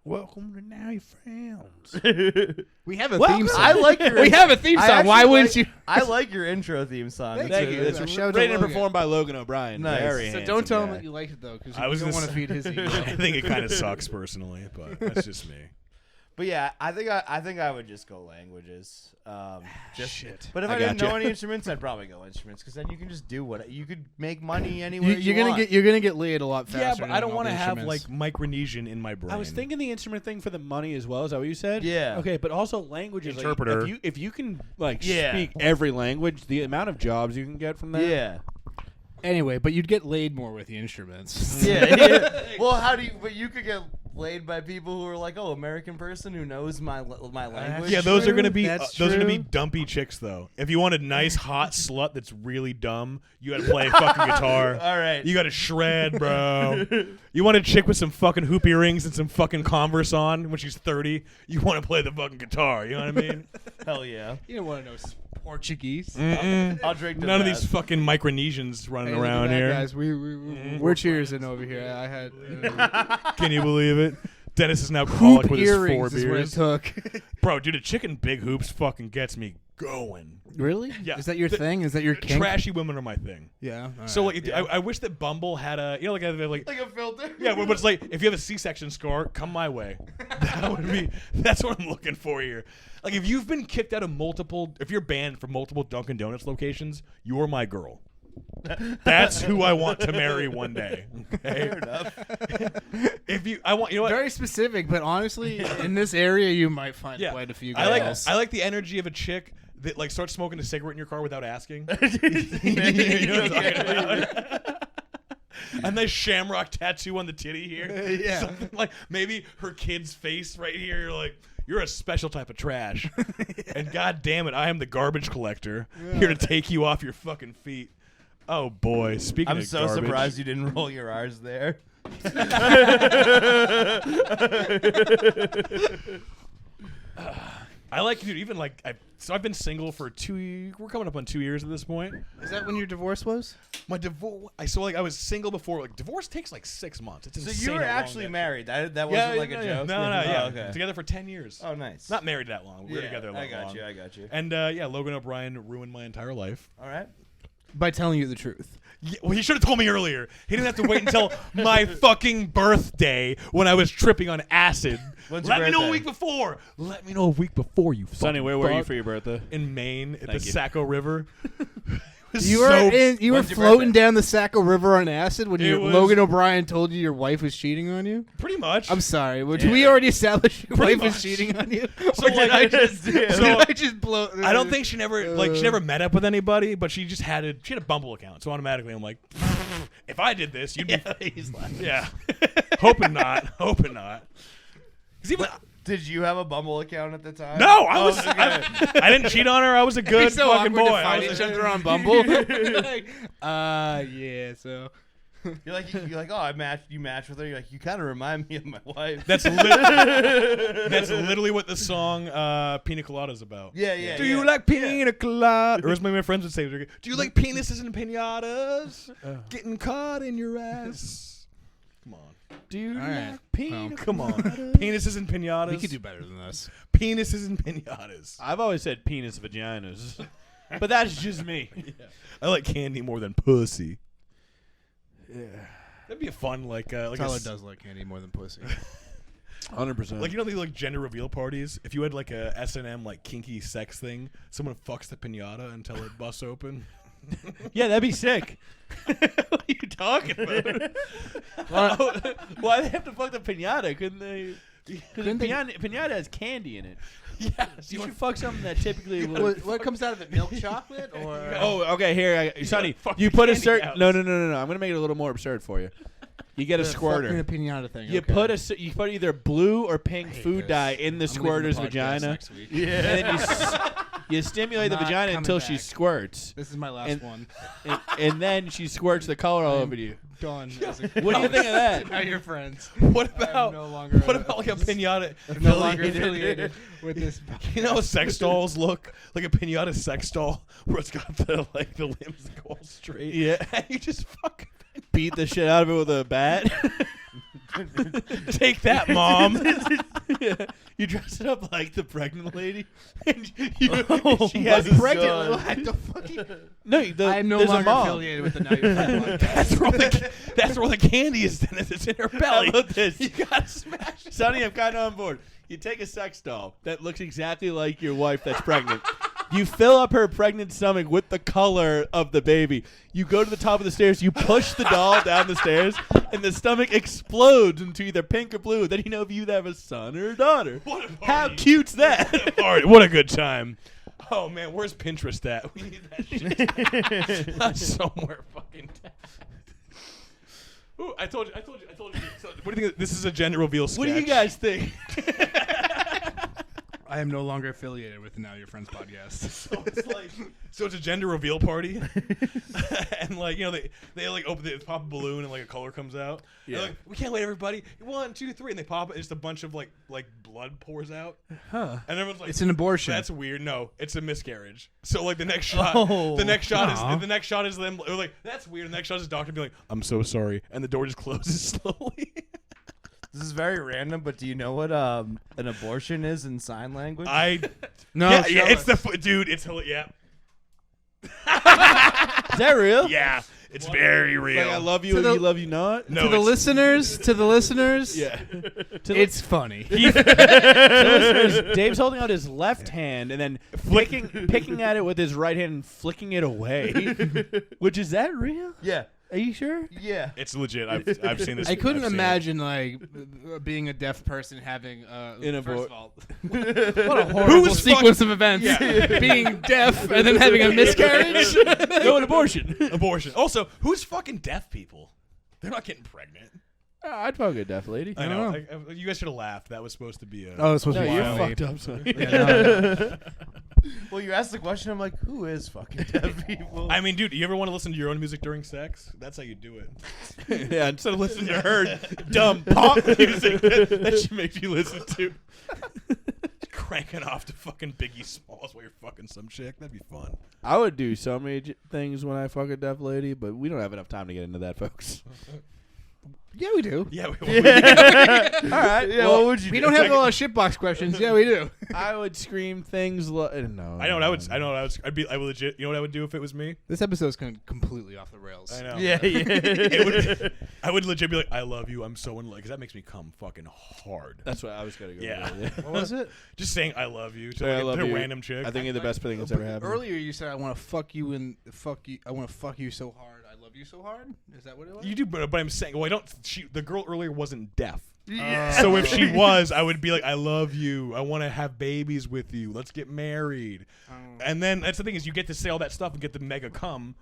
Welcome to Now Your Friends. We have a Welcome. theme song. I like your. We have a theme I song. Why actually wouldn't like- you? I like your intro theme song. Thank Thank you. you. It's Shout out to written and Logan. performed by Logan O'Brien. Nice. Very So handsome don't tell him guy. that you liked it though, because I you was don't gonna want to feed his ego. I think it kind of sucks personally, but that's just me. But yeah, I think I would just go languages. Just Shit. But if I I, didn't know gotcha. any instruments, I'd probably go instruments because then you can just do what you could make money anywhere You're gonna get laid a lot faster. Yeah, but than I don't all want to the have instruments. like Micronesian in my brain. I was thinking the instrument thing for the money as well. Is that what you said? Yeah. Okay, but also languages. like, Interpreter. if you can like Yeah. speak every language, the amount of jobs you can get from that. Yeah. Anyway, but you'd get laid more with the instruments. yeah. Well, how do you? But you could get played by people who are like, oh, American person who knows my language. Yeah, those are gonna be That's those are gonna be true. dumpy chicks though. If you want a nice hot slut that's really dumb, you gotta play fucking guitar. All right. You gotta shred, bro. You want a chick with some fucking hoop earrings and some fucking Converse on when she's 30? You want to play the fucking guitar? You know what I mean? Hell yeah. You don't want to know Portuguese. I'll drink. None of these fucking Micronesians running Hey, look at around that, here. guys. We're cheersing over here. I had Can you believe it? Dennis is now colic hoop with his 4 earrings is what it beers. took. Bro, dude, a chick in big hoops fucking gets me going. Really? Yeah. Is that your The- thing? Is that your kink? Trashy women are my thing. Yeah. So like, I wish that Bumble had a, like like a filter. yeah, but it's like if you have a C-section score, come my way. That would be. That's what I'm looking for here. Like if you've been kicked out of if you're banned from multiple Dunkin' Donuts locations, you're my girl. That's who I want to marry one day. Okay? Fair enough. I want, you know what? Very specific, but honestly, in this area, you might find quite a few guys. I like the energy of a chick that like starts smoking a cigarette in your car without asking. You know what I'm talking about? A nice shamrock tattoo on the titty here. Yeah. Something like maybe her kid's face right here. You're like, you're a special type of trash. And god damn it, I am the garbage collector here to take you off your fucking feet. Oh boy, speaking I'm of so garbage, surprised you didn't roll your R's there. I like, dude, even like, I've been single for we're coming up on 2 years at this point. Is that when your divorce was? My divorce, I was single before. Like divorce takes like 6 months. It's So insane you were how long actually that- married. That wasn't like a joke. No, Oh, yeah, okay. together for 10 years. Oh, nice. Not married that long. We were together a lot I got long. you. I got you. And yeah, Logan O'Brien ruined my entire life. All right. By telling you the truth. Yeah, well, he should have told me earlier. He didn't have to wait until my fucking birthday when I was tripping on acid. When's your Let me know a birthday? week before. Let me know a week before, you Sonny, fucking where were you fuck. for your birthday? In Maine at Thank the you. Saco River. You were When's your floating birthday? down the Saco River on acid when It was- Logan O'Brien told you your wife was cheating on you. Pretty much. I'm sorry. Did we already establish your Pretty wife was much. cheating on you? So, Or did like, I just so- did I just blow? I don't think she never met up with anybody, but she just had a Bumble account. So automatically I'm like, if I did this, you'd be He's laughing. yeah. Hoping not. 'Cause even Did you have a Bumble account at the time? no, I was okay. I didn't cheat on her. I was a good so fucking awkward boy. to I find was each a- other on Bumble. Like, yeah. So You're like, oh, you matched with her. You're like, you kind of remind me of my wife. That's literally what the song Pina Colada is about. yeah. Do you like pina colada? Or as my friends would say, do you like penises and pinatas? Getting caught in your ass. Come on. Do you All right. like pina? Well. Come on. Penises and pinatas. we could do better than this. Penises and pinatas. I've always said penis vaginas, but that's just me. I like candy more than pussy. Yeah. That'd be a fun like a Tyler does like candy more than pussy. 100%. Like, you know, these like gender reveal parties. If you had like a S&M like kinky sex thing, someone fucks the pinata until it busts open. Yeah, that'd be sick. What are you talking about? Why they have to fuck the pinata? Couldn't they? Because pinata has candy in it. Yes. You should fuck something that typically would. what comes out of it? Milk chocolate or? Oh, okay. Here, Sonny, fuck you the put a candy certain. out. No. I'm gonna make it a little more absurd for you. You get a The squirter. fucking pinata thing. You okay. you put either blue or pink hate food this. dye in the I'm leaving squirter's the podcast vagina, next week. and then you stimulate the Not vagina coming until she back. squirts, This is my last And- one. and then she squirts the color all over you. Done. What do you think of that? Now you're friends. What I'm about no longer what about like a pinata? I'm no longer affiliated with this. You know how sex dolls look like a pinata sex doll, where it's got the limbs that go all straight. Yeah. And you just fucking Beat the shit out of it with a bat. take that, mom. Yeah. You dress it up like the pregnant lady, and she has my pregnant. God. What the fuck? No, I am no there's a longer mom. affiliated with the Now You're Friends podcast. That's where the candy is. Dennis. It's in her How belly. about this? You gotta smash it. Sonny, I'm kind of on board. You take a sex doll that looks exactly like your wife that's pregnant. You fill up her pregnant stomach with the color of the baby. You go to the top of the stairs. You push the doll down the stairs, and the stomach explodes into either pink or blue. Then you know if you have a son or a daughter. What a How party. cute's that? All right, what a good time. Oh man, where's Pinterest at? We need that shit. Somewhere fucking. Ooh, I told you. So, what do you think? This is a gender reveal sketch. What do you guys think? I am no longer affiliated with the Now Your Friends podcast. So it's like, it's a gender reveal party, and like they like open it, pop a balloon and like a color comes out. Yeah. They're like, we can't wait, everybody. 1, 2, 3, and they pop it. And just a bunch of like blood pours out. Huh. And everyone's like, It's an abortion. That's weird. No, it's a miscarriage. So like the next shot, Oh. the next shot Aw. is them. They're like, that's weird. And the next shot is the doctor being like, I'm so sorry, and the door just closes slowly. This is very random, but do you know what an abortion is in sign language? No, yeah, show it's us. dude. It's yeah. Is that real? Yeah, it's very real. Like, I love you To and the- you love you not. No, to the it's- listeners, Yeah. it's funny. Dave's holding out his left hand and then picking at it with his right hand and flicking it away. Which is that real? Yeah. Are you sure? Yeah. It's legit. I've seen this. I couldn't I've seen it. imagine like being a deaf person having In first abort- of all, what a horrible sequence of events. Being deaf and then having a miscarriage. No, an abortion. Abortion. Also, who's fucking deaf people? They're not getting pregnant. I'd probably a deaf lady. I don't know. You guys should have laughed. That was supposed to be a. Oh, it's supposed No, to be you're funny. fucked up, son. Well, you asked the question. I'm like, who is fucking deaf people? I mean, dude, you ever want to listen to your own music during sex? That's how you do it. Yeah, instead of listening to her dumb pop music that she makes you listen to. Cranking off to fucking Biggie Smalls while you're fucking some chick. That'd be fun. I would do so many things when I fuck a deaf lady, but we don't have enough time to get into that, folks. Yeah, we do. Yeah, All right. Yeah. well, what would you? We do? don't have a lot of shitbox questions. Yeah, we do. I would scream things no. I know what I would. I would legit. You know what I would do if it was me? This episode's kind of completely off the rails. I know. Yeah. I would legit be like, I love you. I'm so in love. Because that makes me come fucking hard. That's what I was gonna go. Yeah. with, What was it? Just saying I love you to Sorry, I like, love to a you. random chick. I think you're the best thing that's ever happened. Earlier you said I want to fuck you and fuck you. I want to fuck you so hard. I love you so hard. Is that what it was? You do, but I'm saying, well, I don't. The girl earlier wasn't deaf. Yeah. So if she was, I would be like, I love you. I want to have babies with you. Let's get married. And then that's the thing is, you get to say all that stuff and get the mega cum,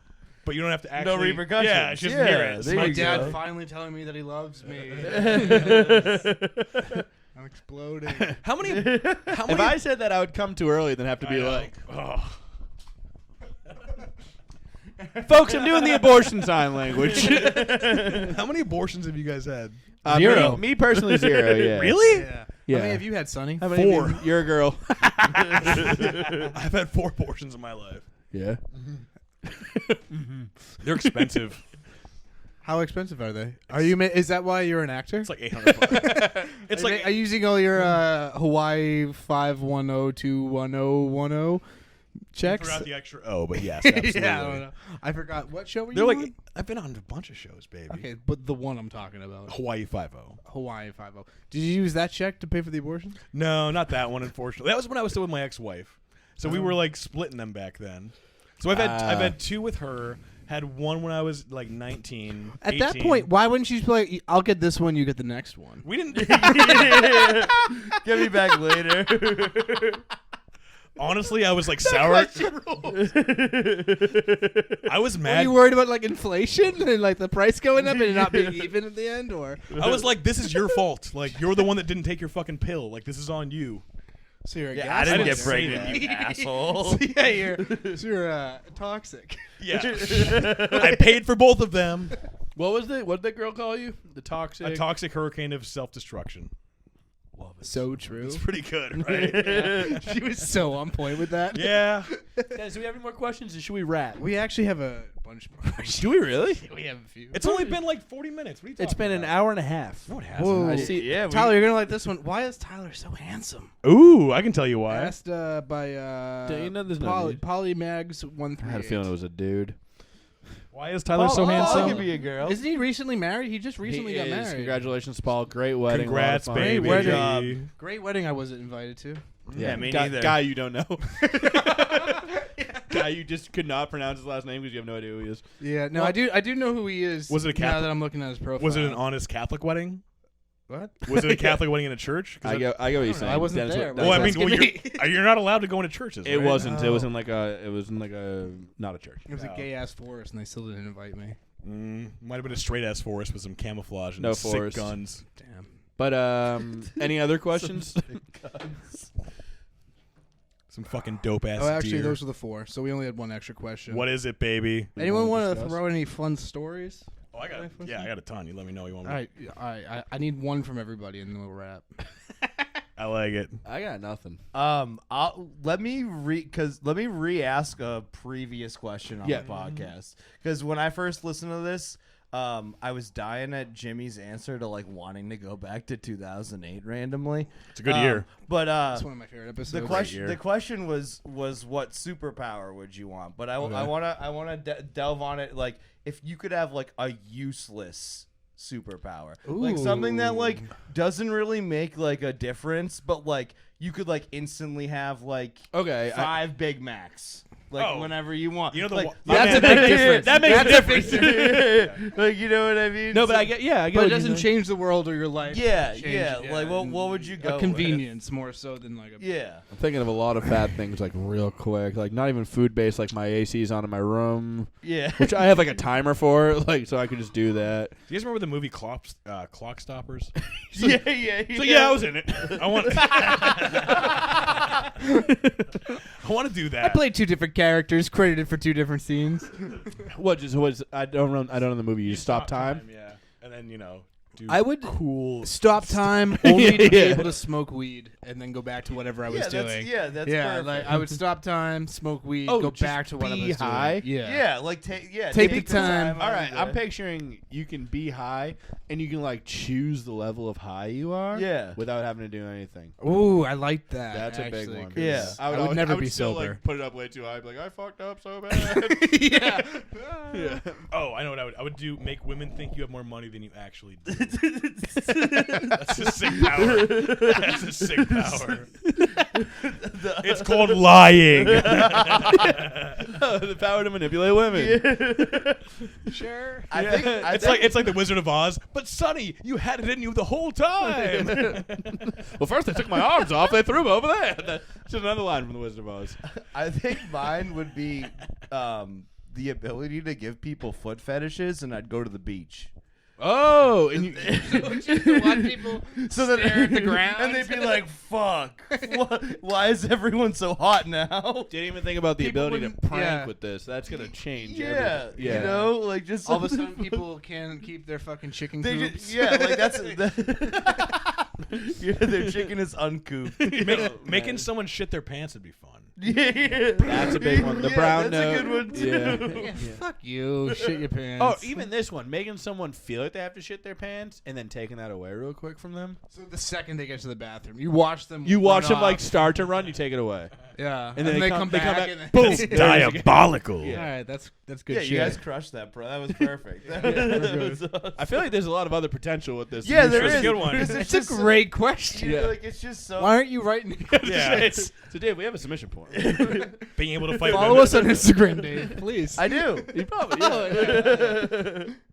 but you don't have to actually. repercussions. Yeah, she doesn't hear it. There My you dad go. finally telling me that he loves me. I'm exploding. How many? If I said that, I would come too early, then have to be like, oh. folks, I'm doing the abortion sign language. How many abortions have you guys had? Zero. Me personally, 0. Yeah. Really? Yeah. Yeah. How many have you had, Sonny? How many? 4. You're a girl. I've had 4 abortions in my life. Yeah. They're expensive. How expensive are they? Are you? Is that why you're an actor? It's like $800. It's are like you using all your Hawaii 510-21010 checks? Forgot the extra O, but yes, absolutely. Yeah, I don't know. I forgot what show were They're you like, on? I've been on a bunch of shows, baby. Okay, but the one I'm talking about, Hawaii 5-0. Hawaii 50. Did you use that check to pay for the abortion? No, not that one. Unfortunately, that was when I was still with my ex-wife. So we were like splitting them back then. So I've had 2 with her. Had 1 when I was like 19. At 18. that point, why wouldn't you just be like, I'll get this one, you get the next one? We didn't. Get me back later. Honestly, I was like sour. I was Are mad. you worried about like inflation and like the price going up and it not being even at the end, or? I was like, this is your fault. Like, you're the one that didn't take your fucking pill. Like, this is on you. So you're a Yeah, I didn't get say pregnant, that. you asshole. you're toxic. Yeah. I paid for both of them. What did that girl call you? The toxic. A toxic hurricane of self-destruction. So true. It's pretty good, right? She was so on point with that. Yeah. Guys, do we have any more questions, or should we wrap? We actually have a bunch more questions. Do we really? We have a few. It's only been like 40 minutes. What are you talking It's been an about? hour and a half. No, it hasn't. Whoa. I see. Yeah, Tyler, you're gonna like this one. Why is Tyler so handsome? Ooh, I can tell you why. Asked by Do you know there's no dude? Polymags 138. I had a feeling it was a dude. Why is Tyler so Paul handsome? could be a girl. Isn't he recently married? He just recently He got is. married. Congratulations, Paul. Great wedding. Congrats, a lot of fun. baby. Great wedding. job. Great wedding. I wasn't invited to. Yeah, me guy, neither. Guy you don't know. Guy you just could not pronounce his last name because you have no idea who he is. Yeah, no, I do know who he is. Was it a now Catholic- that I'm looking at his profile? Was it an honest Catholic wedding? What? Was it a Catholic wedding in a church? 'Cause I get what you're know. saying. I wasn't Dennis, there. Dennis- Well, I mean, asking well, me. you're not allowed to go into churches. it right? wasn't. It Oh. was in like a. It was in like a not a church. It was No. a gay ass forest, and they still didn't invite me. Might have been a straight ass forest with some camouflage and No sick forest. guns. Damn. But any other questions? Some fucking dope ass. Oh, actually, deer. those are the 4. So we only had one extra question. What is it, baby? Anyone want to discuss? throw any fun stories? Oh, I got. Yeah, I got a ton. You let me know. You want All me? right. I need one from everybody, and then we'll wrap. I like it. I got nothing. Let me re-ask a previous question on Yeah. the podcast, because when I first listened to this, I was dying at Jimmy's answer to like wanting to go back to 2008 randomly. It's a good year. But That's one of my favorite episodes. the question was what superpower would you want? But I wanna delve on it, like if you could have like a useless superpower, like something that like doesn't really make like a difference, but like you could like instantly have like Okay, 5 Big Macs. Like whenever you want. You know the like, wa- That's a big difference. That makes That's a a big difference. like, you know what I mean? No, but So- I get. Yeah, I get. But it what you doesn't mean. change the world or your life. Yeah, Change yeah. it, Like, what would you go A with? convenience more so than like a. Yeah. I'm thinking of a lot of bad things, like real quick, like not even food based. Like my AC's on in my room, Yeah. which I have like a timer for, like so I could just do that. Do you guys remember the movie Clock Stoppers? yeah. So yeah, I was in it. I want. I want to do that. I played 2 different characters, credited for 2 different scenes. What just was? I don't know the movie. You stop time. Yeah, and then do I would cool. Stop time only to be Yeah. able to smoke weed and then go back to whatever I was Yeah, doing. that's yeah, perfect. like I would stop time, smoke weed, Oh, go just back to what I be was high? doing. Yeah. yeah, like take the time. All right, I'm on picturing you can be high and you can like choose the level of high you are. Yeah. Without having to do anything. Ooh, I like that. That's a big actually, one. 'cause Yeah. I would never be still, sober. Like, put it up way too high. Be like, I fucked up so bad. yeah. yeah. Oh, I know what I would. I would do. Make women think you have more money than you actually do. That's a sick power. That's a sick power. It's called lying. The power to manipulate women. Sure. It's like the Wizard of Oz. But Sonny, you had it in you the whole time. Well, first they took my arms off. They threw them over there. That's just another line from the Wizard of Oz. I think mine would be the ability to give people foot fetishes, and I'd go to the beach. Oh, and you. Watch people So stare at the ground. and they'd be like, "Fuck! Why is everyone so hot now?" Didn't even think about the People ability to wouldn't- prank yeah. with this. That's gonna change. Yeah, everything. you know, like just all of a sudden people can keep their fucking chicken they coops. just, yeah, like that's yeah, their chicken is uncooped. Making someone shit their pants would be fun. Yeah, That's a big one. The brown that's note. a good one too. Yeah. Fuck you, shit your pants. Oh, even this one, making someone feel like they have to shit their pants and then taking that away real quick from them. So the second they get to the bathroom, you watch them. You watch run them like off. start to run, you take it away. Yeah, and then they come back, and then boom. Diabolical. Yeah. All right, that's good Yeah, shit. you guys crushed that, bro. That was perfect. That was awesome. I feel like there's a lot of other potential with this. Yeah, there That's is. a good one. Because It's just a great question. Yeah. Like it's just so. Why aren't you writing? Yeah. So, Dave, we have a submission point. Being able to fight Follow women. us on Instagram, Dave, please. I do. You probably,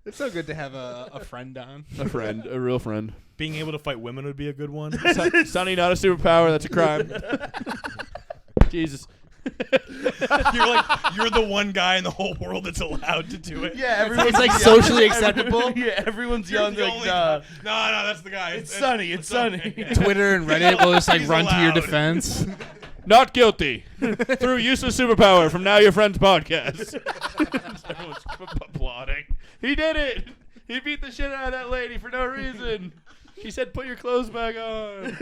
It's so good to have a friend on. a friend, a real friend. Being able to fight women would be a good one. Sonny, not a superpower. That's a crime. Jesus. You're the one guy in the whole world that's allowed to do it. Yeah, everyone's It's like young. socially acceptable. Yeah, everyone's You're young. the Like, only nah. guy. No, that's the guy. It's Sonny. It's Sonny. okay. Twitter and Reddit will just like He's run to your allowed. defense. Not guilty. Through useless superpower from Now Your Friends podcast. Everyone's applauding. He did it. He beat the shit out of that lady for no reason. She said, "Put your clothes back on."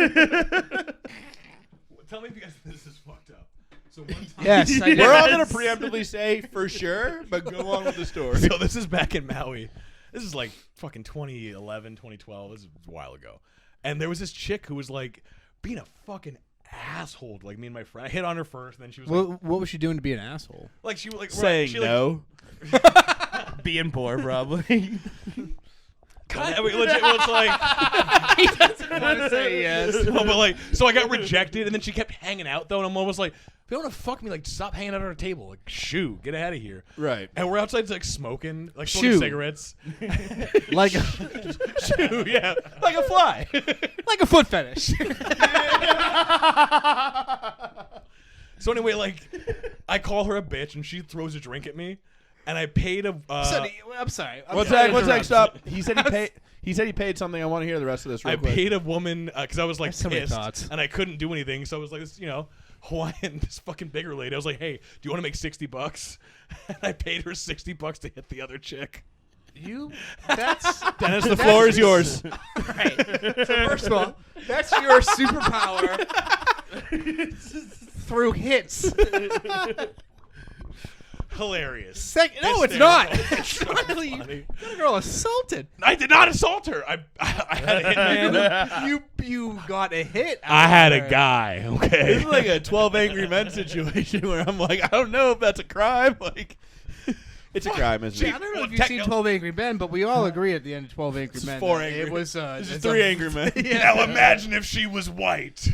Tell me if you guys this is fucked up. So one time. Yes, I did. We're all gonna preemptively say for sure, but go on with the story. So this is back in Maui. This is like fucking 2011, 2012. This is a while ago. And there was this chick who was like being a fucking asshole to like me and my friend. I hit on her first, and then she was like, What was she doing to be an asshole? like she was like Saying she, like, no. Being poor, probably. Kind of, I mean, legit, well, it's like, He doesn't want to say yes. no, but like, so I got rejected, and then she kept hanging out though, and I'm almost like, if you want to fuck me, like, stop hanging out at our table, like, shoo, get out of here. Right. And we're outside, like, smoking Shoo. cigarettes. Like Shoo, yeah, Like a fly. like a foot fetish. So anyway, like, I call her a bitch, and she throws a drink at me. and I paid a. Sonny, I'm sorry. One sec, stop. He said he paid. He said he paid something. I want to hear the rest of this. Real quick. paid a woman because I was like so many pissed, thoughts. and I couldn't do anything. So I was like, this, Hawaiian, this fucking bigger lady. I was like, hey, do you want to make $60? And I paid her $60 to hit the other chick. That's Dennis, the floor is yours. right. So first of all, that's your superpower through hits. Hilarious. No, it's not. Hysterical. It's really, Funny. that girl assaulted. I did not assault her. I had a hitman. You got a hit. I had a guy. guy. Okay. This is like a 12 Angry Men situation where I'm like, I don't know if that's a crime. Like, it's a crime, isn't I it? don't know if you've seen 12 Angry Men, but we all agree at the end of 12 Angry This is Men. 4 that Angry It Men. was This is it's 3 a- Angry Men. Now imagine if she was white.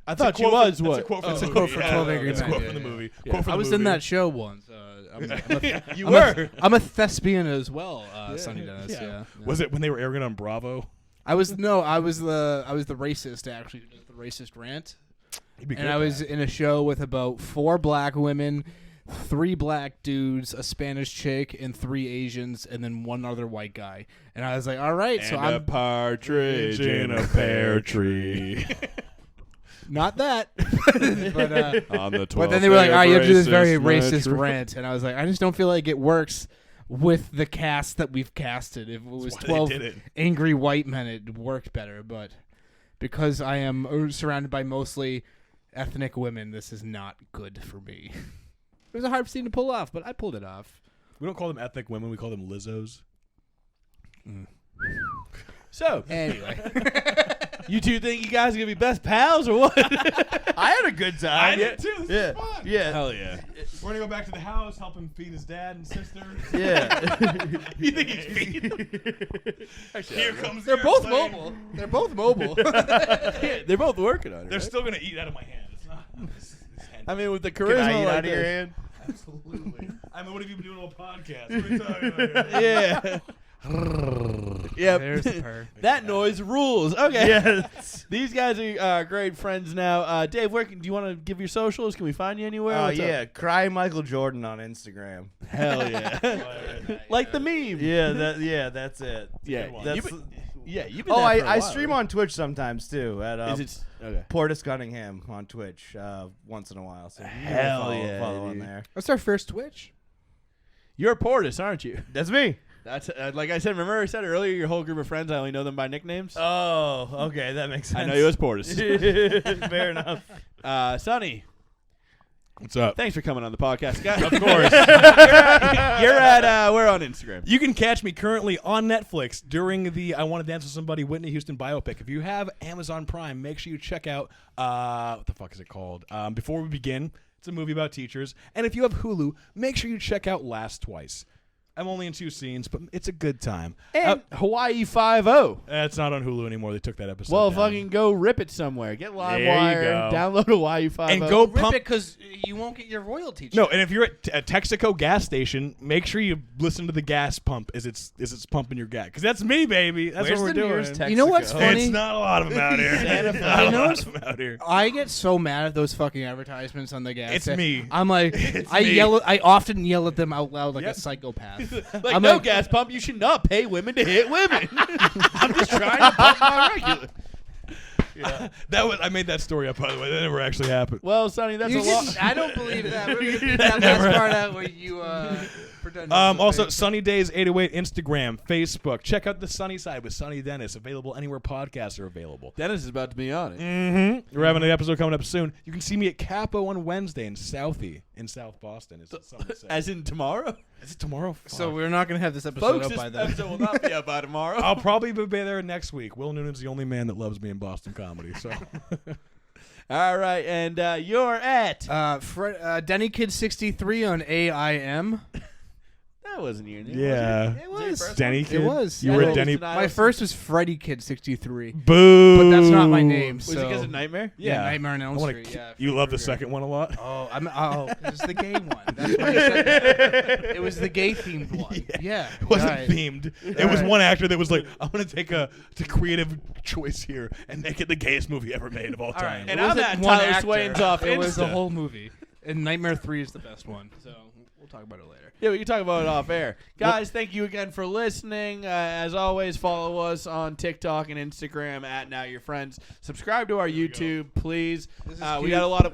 I thought she Quote was from- what? That's a quote from It's the a movie. quote from 12 Angry It's a Men, quote yeah, from the yeah. movie. Yeah. Quote from I the was movie. in that show once. You were. I'm a thespian as well, Sonny Dennis. Yeah. Was it when they were airing it on Bravo? I was the racist actually, who does the racist rant. And I was in a show with about 4 black women, 3 black dudes, a Spanish chick, and 3 Asians, and then 1 other white guy. And I was like, all right, so And a I'm partridge in a pear tree. not that. but, On the 12th but then they were like, all right, you have to do this very racist racist rant. And I was like, I just don't feel like it works with the cast that we've casted. If it was why they 12 did it. angry white men, it worked better. But because I am surrounded by mostly ethnic women, this is not good for me. It was a hard scene to pull off, but I pulled it off. We don't call them ethnic women. We call them Lizzos. So, Anyway. you two think you guys are going to be best pals or what? I had a good time. I did too. This Yeah. is fun. Yeah. Hell yeah. We're gonna go back to the house, help him feed his dad and sister. Yeah. You think he's feeding them? Here comes. They're the both airplane. mobile. They're both mobile. Yeah, they're both working on it. They're right? still gonna eat out of my hand. It's not. It's hand. I mean, with the Can charisma I eat like out of your this. hand? Absolutely. I mean, what have you been doing on a podcast? What are you talking about here? Yeah. Yep. There's the purr. That noise rules. Okay. Yes. These guys are great friends now. Dave, do you want to give your socials? Can we find you anywhere? Oh What's up? yeah, cry Michael Jordan on Instagram. Hell yeah. Like the meme. Yeah, that's it. Yeah. That's, You've been, you've been oh, there for a I while, stream right? on Twitch sometimes too. At Is it okay? Portis Cunningham on Twitch once in a while. So you can Hell follow, yeah, follow on dude. there. That's our first Twitch. You're a Portis, aren't you? That's me. That's like I said. Remember I said earlier, your whole group of friends. I only know them by nicknames. Oh, okay, that makes sense. I know you as Portis. Fair enough. Sonny, What's up? thanks for coming on the podcast, guys. Of course. You're at we're on Instagram. You can catch me currently on Netflix during the I Want to Dance with Somebody Whitney Houston biopic. If you have Amazon Prime, make sure you check out what the fuck is it called? Before We Begin. It's a movie about teachers. And if you have Hulu, make sure you check out Last Twice. I'm only in 2 scenes, but it's a good time. And Hawaii 5-0. It's not on Hulu anymore. They took that episode Well, down. fucking go rip it somewhere. Get There you LimeWire. go. Download Hawaii 5-0. And go Rip pump. it because you won't get your royalty check. No, and if you're at a Texaco gas station, make sure you listen to the gas pump as it's pumping your gas. Because that's me, baby. That's Where's what we're the doing. nearest You know what's Texaco? funny? It's not a lot of them out here. Santa Fe. Not a You know lot what's- of them out here. I get so mad at those fucking advertisements on the gas. It's station. me. I'm like, It's I me. I often yell at them out loud like Yep. a psychopath. Like, I'm no like- gas pump. You should not pay women to hit women. I'm just trying to pump my regular. I made that story up, by the way. That never actually happened. Well, Sonny, that's You a lot. didn't- I don't believe that. We're gonna leave that last part out where you pretend. Also, Sunny Days 808 Instagram, Facebook. Check out the Sunny Side with Sunny Dennis. Available anywhere podcasts are available. Dennis is about to be on it. Mm-hmm. We're having an episode coming up soon. You can see me at Capo on Wednesday in Southie in South Boston. Is it something to say? As in tomorrow? Is it tomorrow? So Fuck. we're not gonna have this episode Folks, up this by then. episode will not be up by tomorrow. I'll probably be there next week. Will Noonan's the only man that loves me in Boston comedy. So All right, and you're at... Denny Kid 63 on AIM. that wasn't your name. yeah, It was. Denny Kid. It was. You were Yeah, at Denny. tonight. My first was Freddy Kid 63, Boo. but that's not my name. Was So. it because of Nightmare? Yeah, Nightmare on I Elm wanna Street. Yeah, you love the Freddy second one a lot. Oh, it's the gay one. That's why I said that. It was the gay themed one. Yeah, It wasn't right. themed. It was one actor that was like, I'm going to take a creative choice here and make it the gayest movie ever made of all time. And It I'm wasn't at one Tyler actor. Swain's off It was the Insta. whole movie. And Nightmare 3 is the best one. So We'll talk about it later. Yeah, we can talk about it off air. Guys, thank you again for listening. As always, follow us on TikTok and Instagram at Now Your Friends. Subscribe to our YouTube, please. We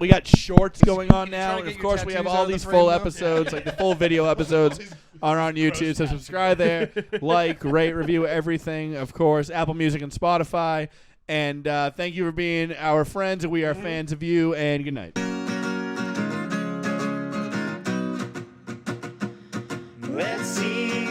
got shorts going on now, and of course we have all these full episodes, like the full video episodes are on YouTube. So subscribe there, like, rate, review everything. Of course, Apple Music and Spotify. And thank you for being our friends, and we are fans of you. And good night. Let's see